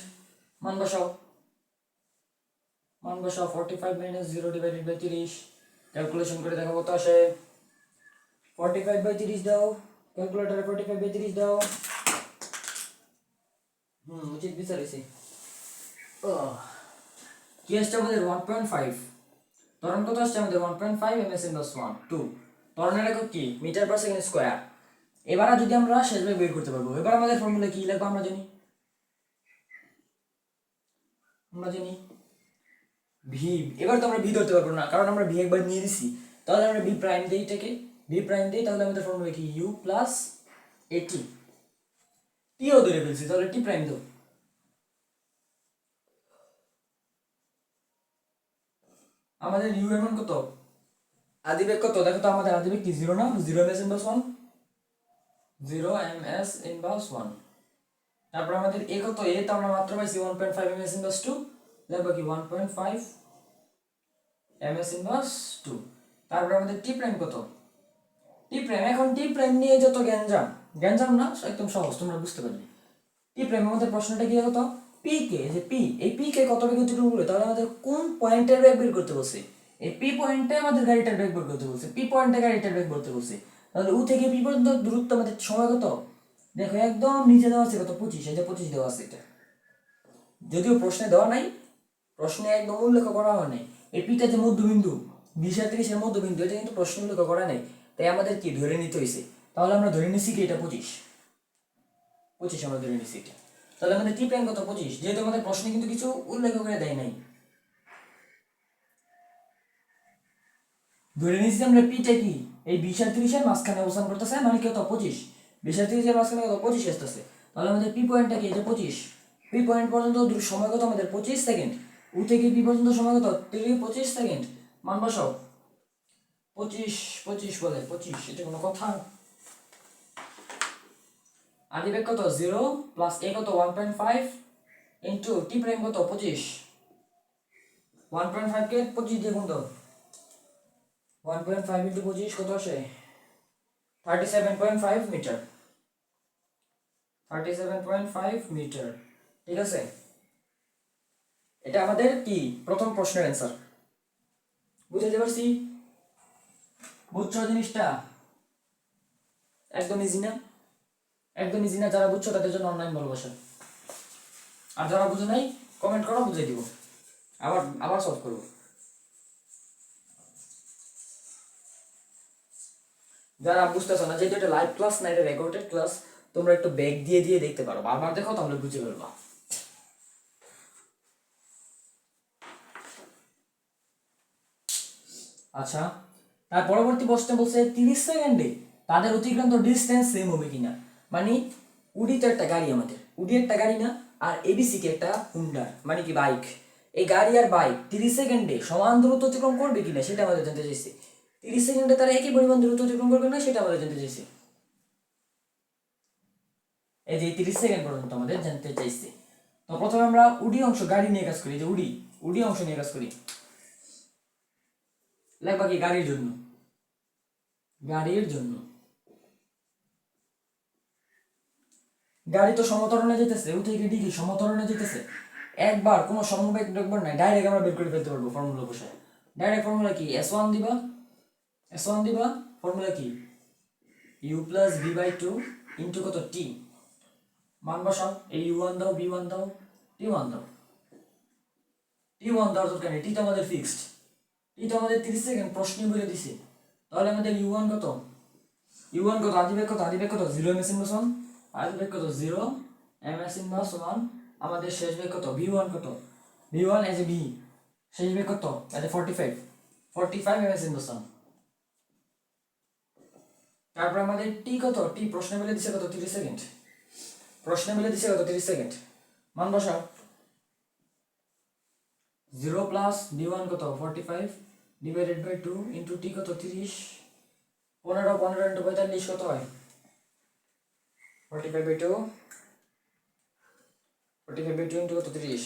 মান বসাও, মান বসাও, 45 - 0 / 30, ক্যালকুলেশন করে দেখো কত আসে। 45/30 দাও, ক্যালকুলেটরে 45/30 দাও। উচিত বিচারিছি। কি আসছে আমাদের 1.5, ত্বরণ কত আসছে আমাদের 1.5 ms/s 2। ত্বরণের একক কি, মিটার পার সেকেন্ড স্কয়ার। এবার যদি আমরা শেষ বেগ বের করতে পারবো, এবার আমাদের ফর্মুলা কি লাগবে আমরা জানি, আমরা জানি ভি। এবার তো আমরা ভি ধরতে পারবো না, কারণ আমরা ভি একবার নিয়ে দিছি। তাহলে আমরা ভি প্রাইম দেই, এটাকে ভি প্রাইম দেই, তাহলে আমাদের ফর্মুলা কি ইউ প্লাস এটি। টিও ধরে ফেলছি, তাহলে টি প্রাইম দাও। আমাদের ইউ এর মান কত, আদিবেগ কত দেখো তো, আমাদের আদিবেগ কি 0 না, 0 ms/s 0 ms/s। তারপর আমাদের এ কত, এ তো আমরা মাত্র পাইছি 1.5 ms/2, লাগবে কি 1.5 ms/2। তারপর আমাদের টি প্রাইম কত, টি প্রাইম, এখন টি প্রাইম নিয়ে যত গ্যাঞ্জাম, গ্যাঞ্জাম না একদম সহজ, তোমরা বুঝতে পারবে। টি প্রাইম আমাদের প্রশ্নটা কি কত, পি কে, যে পি, এই পি কে কত বেগ অতিক্রম করবে, তাহলে আমাদের কোন পয়েন্টের বেগ বের করতে বলছে, এই পি পয়েন্টে আমাদের গাড়িটার বেগ বের করতে বলছে, পি পয়েন্টে গাড়িটার বেগ বলতে বলছে। তাহলে উ থেকে পি পর্যন্ত দূরত্ব আমাদের সময় কত, দেখো একদম নিচে দেওয়া আছে কত, 25, এই যে 25 দেওয়া আছে। এটা যদিও প্রশ্নে দেওয়া নাই, প্রশ্নে একদম উল্লেখ করা হয় নাই। এই পিটা যে মধ্যবিন্দু, 20 আর 30 মধ্যবিন্দু, এটা কিন্তু প্রশ্ন উল্লেখ করা নাই, তাই আমাদের কি ধরে নিতে হয়েছে। তাহলে আমরা ধরে নিছি কি এটা 25, 25 আমরা ধরে নিছি এটা। তাহলে আমাদের টি প্রাইম কত 25, যেহেতু আমাদের প্রশ্নে কিন্তু কিছু উল্লেখ করে দেয় নাই। ধরে নিচ্ছি আমরা পিটা কি এই 20 আর 30 এর মাঝখানে অবস্থান করতেছে, মানে কত 25, 20 আর 30 এর মাঝখানে কত 25 আসতেছে। তাহলে আমাদের পি পয়েন্টটা কি, এই যে 25, পি পয়েন্ট পর্যন্ত সময় কত আমাদের 25 সেকেন্ড, উ থেকে পি পর্যন্ত সময় কত 25 সেকেন্ড। মান বসাও, 25 25 বলে 25, এটা কোনো কথা? আদিবেগ কত 0 প্লাস এ কত 1.5 ইন্টু টি প্রাইম কত 25, 1.5 কে 25 দিয়ে গুণ দাও, 1.5 ইন্টু 25 কত আসে 37.5 মিটার, 37.5 মিটার। ঠিক আছে, এটা আমাদের কি প্রথম প্রশ্নের অ্যান্সার। বুঝতে পারছি? বুঝছো জিনিসটা? একদম ইজি না? একদম ইজি না? যারা বুঝছো তাদের জন্য অনলাইন ভালোবাসা, আর যারা বুঝে নাই কমেন্ট করো, বুঝিয়ে দিব, আবার আবার সলভ করবো। যারা বুঝতেছো না, যেহেতু এটা লাইভ ক্লাস না, এটা রেকর্ডেড ক্লাস, তোমরা একটু ব্যাক দিয়ে দিয়ে দেখতে পারো, বারবার দেখো তাহলে বুঝে ফেলবা। আচ্ছা, তার পরবর্তী প্রশ্ন বলছে 30 সেকেন্ডে তাদের অতিক্রান্ত ডিস্টেন্স সেম হবে কিনা। মানে উডি তো একটা গাড়ি, আমাদের উডি একটা গাড়ি না, আর এবিসি কি একটা হুন্ডা, মানে কি বাইক। এই গাড়ি আর বাইক 30 সেকেন্ডে সমান দূরত্ব অতিক্রম করবে কিনা সেটা আমাদের জানতে চাইছে। 30 সেকেন্ডে তারা একই পরিমাণ দূরত্ব অতিক্রম করবে না সেটা আমাদের জানতে চাইছে। এই যে 30 সেকেন্ড পর্যন্ত আমাদের জানতে চাইছে। তো প্রথমে আমরা উডি অংশ গাড়ি নিয়ে কাজ করি, যে উডি উডি অংশ নিয়ে কাজ করি। লেখবা কি গাড়ির জন্য, গাড়ির জন্য গাড়ি তো সমতরণে যেতেছে, উ থেকে ডি কি সমতরণে যেতেছে। একবার কোনো সমবেগ একবার নাই, ডাইরেক্ট আমরা বের করে ফেলতে পারবো ফর্মুলা বসায়। ডাইরেক্ট ফর্মুলা কি S1 দিবা, S1 দিবা, ফর্মুলা কি u plus v by 2 into কত t, মান বসাও, এই u1 দাও, v1 দাও, t1 দাও। t1 দেওয়ার দরকার নেই, t তো আমাদের ফিক্সড, t তো আমাদের 30 সেকেন্ড প্রশ্নে বলে দিছি। তাহলে আমাদের u1 কত, u1 কত, আদিবেগ কত, আদিবেগ কত 0 ms ইনভার্স 1, আদিবেগ কত 0 ms ইনভার্স 1, আমাদের শেষ বেগ কত v1 কত, v1 এজ এ b, শেষ বেগ কত এজ এ 45 ms ইনভার্স 1। তারপর আমাদের t কত, t প্রশ্নে বলে দিছে কত 30 সেকেন্ড, প্রশ্নে বলে দিছে কত 30 সেকেন্ড, মান বসাও, 0 প্লাস v1 কত 45 ডিভাইডেড বাই 2 ইন্টু t কত 30, 15 ইন্টু 45 কত হয় 45 বাই 2, 45 বাই 2 ইন্টু কত 30,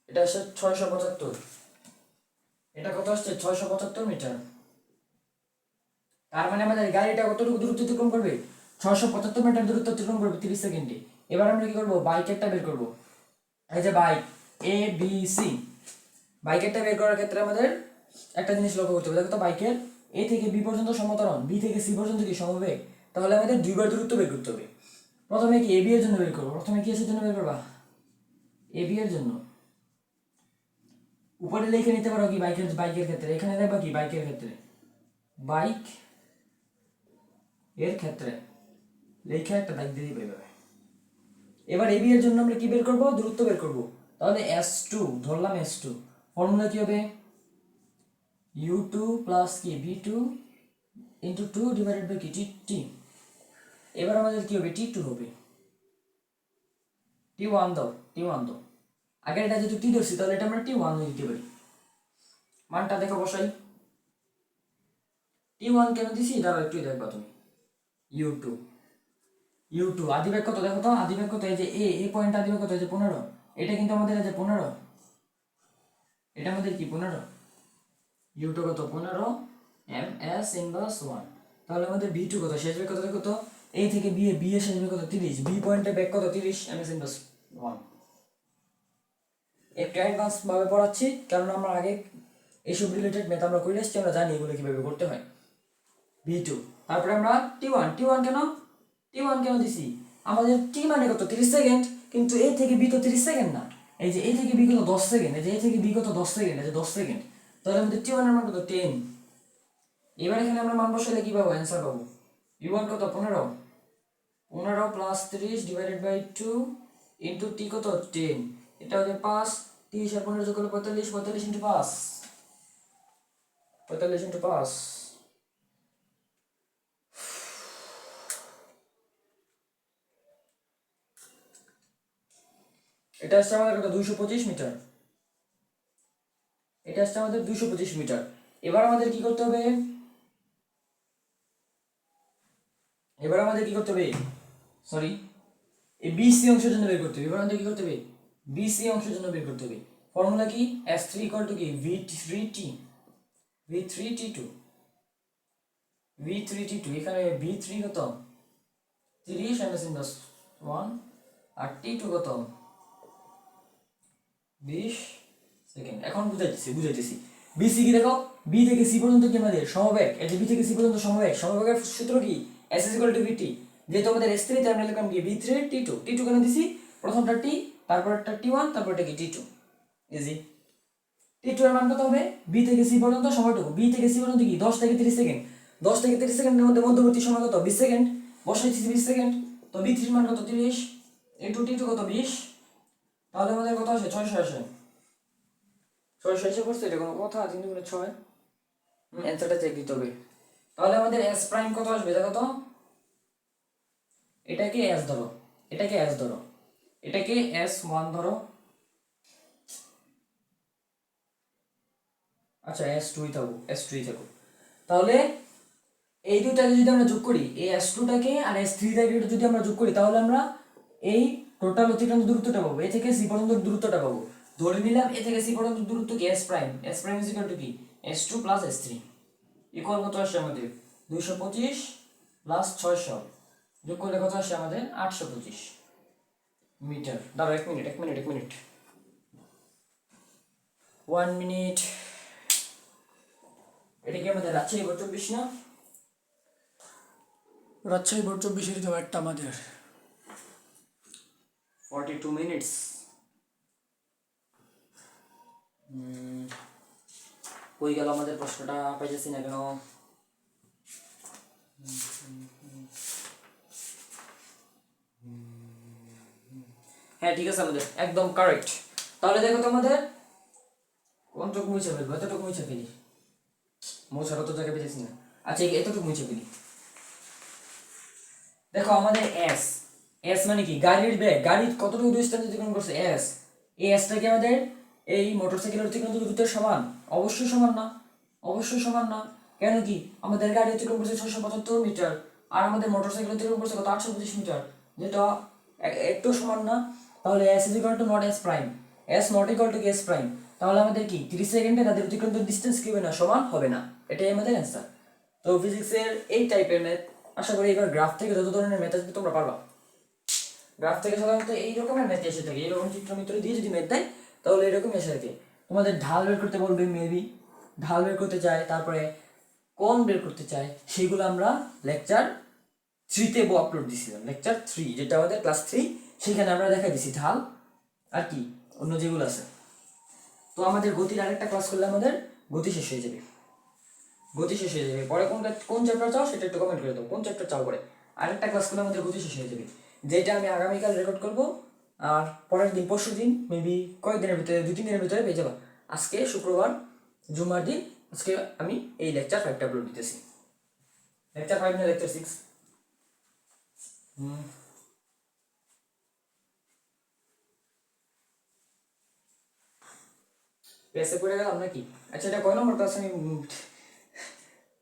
এটা আসছে 675, এটা কত আসছে 675 মিটার। তার মানে আমাদের গাড়িটা কতটুকু দূরত্ব অতিক্রম করবে 675 মিটার দূরত্ব অতিক্রম করবে 30 সেকেন্ডে। এবার আমরা কি করব, বাইকেরটা বের করব। এই যে বাইক এ বি সি, বাইকেরটা বের করার ক্ষেত্রে আমাদের একটা জিনিস লক্ষ্য করতে হবে, দেখো তো বাইকের এ থেকে বি পর্যন্ত সমতরণ, বি থেকে সি পর্যন্ত কি সমবেগ, তাহলে আমাদের দুইবার দূরত্ব বের করতে হবে। প্রথমে কি এবি এর জন্য বের করবো, প্রথমে কি এর জন্য বের করবা এবি এর জন্য, উপরে লিখে নিতে পারো কি বাইকের, বাইকের ক্ষেত্রে এখানে দেখবা কি বাইকের ক্ষেত্রে, বাইক এর ক্ষেত্রে লেখা একটা দাগ দিয়ে দিবে এভাবে। এবার এবি এর জন্য আমরা কি বের করব, দূরত্ব বের করব। তাহলে s2 ধরলাম, s2 ফর্মুলা কি হবে u2 প্লাস কি v2 ইনটু 2 ডিভাইডেড বাই কি t। এবার আমাদের কি হবে t2 হবে, t1 দাও, t1 দাও, আগে এটা যেহেতু t ধরছি তাহলে এটা আমরা t1 দিতে পারি। মানটা দেখো বসাই, t1 কেন দিছি দাঁড়াও একটু দেখবা তুমি, u2 u2 আদিবেগ কত দেখো তো, আদিবেগ কত, এই যে এ পয়েন্ট আদিবেগ কত, এই যে 15, এটা কিন্তু আমাদের এই যে 15, এটা আমাদের কি 15, u2 কত 15 ms ইনভার্স 1। তাহলে আমাদের v2 কত, শেষ বেগ কত দেখো তো, a থেকে b এ, b এর শেষ বেগ কত 30, b পয়েন্টে বেগ কত 30 ms ইনভার্স 1। একটু অ্যাডভান্স ভাবে পড়াচ্ছি কারণ আমরা আগে এইসব রিলেটেড ম্যাথ আমরা করে এসেছি, আমরা জানি এগুলো কিভাবে করতে হয়। v2 তারপরে আমরা t1 কেন দিছি, আমাদের t মানে কত 30 সেকেন্ড, কিন্তু a থেকে b তো 30 সেকেন্ড না, এই যে a থেকে b কত 10 সেকেন্ড, এই যে a থেকে b কত 10 সেকেন্ড, এই যে 10 সেকেন্ড, তাহলে আমাদের t1 এর মান কত 10। এবার এখানে আমরা মান বসালে কি পাবো, অ্যানসার পাবো v1 কত 15 15 plus 30 divided by 2 into T কত 10, এটা হচ্ছে 5, 30 আর 15 যোগ করলে 45, 45 ইন্টু 5, 45 ইন্টু 5, এটা হচ্ছে আমাদের কত 225 মিটার, এটা হচ্ছে আমাদের 225 মিটার। এবার আমাদের কি করতে হবে, সরি এই বিসি অংশের জন্য বের করতে হবে। এবার আমাদের কি করতে হবে, বিসি অংশের জন্য বের করতে হবে। ফর্মুলা কি, s3 ইকুয়াল টু কি v3t, v3t2, v3t2, এখানে v3 কত 30 1 আর t2 কত 20 সেকেন্ড। এখন বুঝাইতেছি বিসি কি দেখো, বি থেকে সি পর্যন্ত কি আমাদের সমবেগ, এই যে বি থেকে সি পর্যন্ত সমবেগের সূত্র কি s vt, যেহেতু আমাদের s3 তে আমরা লিখলাম কি v3 t2, t2 কেন দিছি, প্রথমটা t, তারপরটা t1, তারপরটা কি t2, ইজি। t2 এর মান কত হবে, বি থেকে সি পর্যন্ত সময়টুকু, বি থেকে সি পর্যন্ত কি 10 থেকে 30 সেকেন্ড, 10 থেকে 30 সেকেন্ডের মধ্যে মধ্যবর্তী সময় কত 20 সেকেন্ড, বসাইছি 20 সেকেন্ড, তো v3 এর মান কত 30 ইনটু t2 কত 20, তাহলে আমাদের কত আসে 600 আসে, 600 এসে পড়ছে, এটা কোনো কথা, 3 দুগুণে 6, অ্যান্সারটা চেক দিতে হবে। তাহলে আমাদের s প্রাইম কত আসবে দেখো তো, এটাকে s ধরো, এটাকে s ধরো, এটাকে s1 ধরো, আচ্ছা s2 থাকো, তাহলে এই দুটাকে যদি আমরা যোগ করি, এই s2 টাকে আর s3 টাকে যদি আমরা যোগ করি, তাহলে আমরা এই টোটাল অতিক্রান্ত দূরত্বটা পাবো, এ থেকে সি পর্যন্ত দূরত্বটা পাবো। ধরে নিলাম এ থেকে সি পর্যন্ত দূরত্ব কি s prime is equal two কি s2 প্লাস s3 ইকুয়াল কত আসছে আমাদের 225 প্লাস 600 যোগ করলে কত আসে আমাদের 825 মিটার। দাঁড়াও এক মিনিট 1 মিনিট, এটা কি আমাদের রাজশাহী বোর্ড 24 না, রাজশাহী বোর্ড 24-এর একটা আমাদের 42 মিনিটস। কই গেল আমাদের প্রশ্নটা, পাইতেছি না কেন, হ্যাঁ ঠিক আছে আমাদের একদম কারেক্ট। তাহলে দেখো তো আমাদের কোন চোখ মুছে ফেলবো, এতটুকু মুছে ফেলি, মোছার অত জায়গা পেয়েছি না, আচ্ছা এতটুকু মুছে ফেলি। দেখো আমাদের এস, এস মানে কি গাড়ির বেগ, গাড়ির কতটুকু ডিস্টেন্স অতিক্রম করছে এস, এই এসটা কি আমাদের এই মোটরসাইকেলের অতিক্রান্ত দূরত্বের সমান, অবশ্যই সমান না, অবশ্যই সমান না, কেন কি আমাদের গাড়ি অতিক্রম করছে 675 মিটার আর আমাদের মোটরসাইকেল অতিক্রম করছে কত 825 মিটার, যেটা একটু সমান না। তাহলে s is equal to not s prime, s not equal to s prime, তাহলে আমাদের কি 30 সেকেন্ডে তাদের অতিক্রান্ত ডিসটেন্স কি হবে না, সমান হবে না, এটাই আমাদের অ্যান্সার। তো ফিজিক্সের এই টাইপের ম্যাথ আশা করি এবার গ্রাফ থেকে যত ধরনের ম্যাথ আসবে তোমরা পারবা। গ্রাফ থেকে সাধারণত এই রকমের ম্যাথ এসে থাকে, এরকম চিত্রমিত্র দিয়ে যদি ম্যাথ দেয় তাহলে এরকম এসে থাকে। তোমাদের ঢাল বের করতে বলবে, মেবি ঢাল বের করতে চায়, তারপরে কোণ বের করতে চায়, সেগুলো আমরা লেকচার 3-তে আপলোড দিছিলাম, লেকচার 3 যেটা আমাদের ক্লাস 3, সেখানে আমরা দেখাই দিছি ঢাল আর কি অন্য যেগুলো আছে। তো আমাদের গতির আরেকটা ক্লাস করলে আমাদের গতি শেষ হয়ে যাবে, পরে কোন চ্যাপ্টার চাও সেটা একটু কমেন্ট করে দাও, কোন চ্যাপ্টার চাও পরে আরেকটা ক্লাস করলে আমাদের গতি শেষ হয়ে যাবে, যেটা আমি আগামীকাল রেকর্ড করব, আর পরের দিন পরশু দিন মেবি কয়েকদিনের ভিতরে 2-3 দিনের ভিতরে পেয়ে যাবা। আজকে শুক্রবার, জুমার দিন, আজকে আমি এই লেকচার 5টা আপলোড দিতেছি, লেকচার 5 না লেকচার 6, পেসে পড়ে গেলাম নাকি? আচ্ছা এটা কয় নম্বর ক্লাস, আমি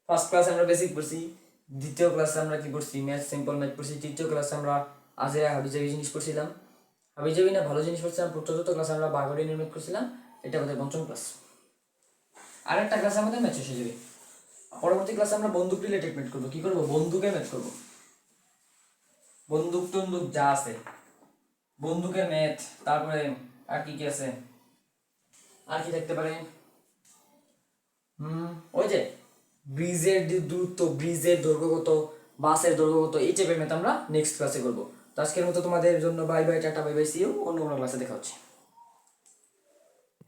ফার্স্ট ক্লাসে আমরা বেসিক পড়ছি, দ্বিতীয় ক্লাসে আমরা কি পড়ছি ম্যাথ, সিম্পল ম্যাথ পড়ছি, তৃতীয় ক্লাসে আমরা আজেরা হাবিজাবি জিনিস পড়ছিলাম, হাবিজাবি না ভালো জিনিস পড়ছিলাম, চতুর্থ ক্লাসে আমরা বাগড়ি নির্মিত করছিলাম, এটা আমাদের পঞ্চম ক্লাস। আরেকটা ক্লাসে আমাদের ম্যাথ শেষ হয়ে যাবে, পরবর্তী ক্লাসে আমরা বন্দুক রিলেটেড ম্যাথ করবো, কি করবো বন্দুকের ম্যাথ করবো, বন্দুক টন্দুক যা আছে বন্দুকের ম্যাথ, তারপরে আর কি কি আছে, আর কি থাকতে পারে, ওই যে ব্রিজের দূরত্ব, ব্রিজের দৈর্ঘ্য কত, বাসের দৈর্ঘ্য কত, এই টাইপের ম্যাথ আমরা নেক্সট ক্লাসে করবো। তো আজকের মতো তোমাদের জন্য bye bye, tata, bye bye, see you, অন্য কোনো ক্লাসে দেখা হচ্ছে।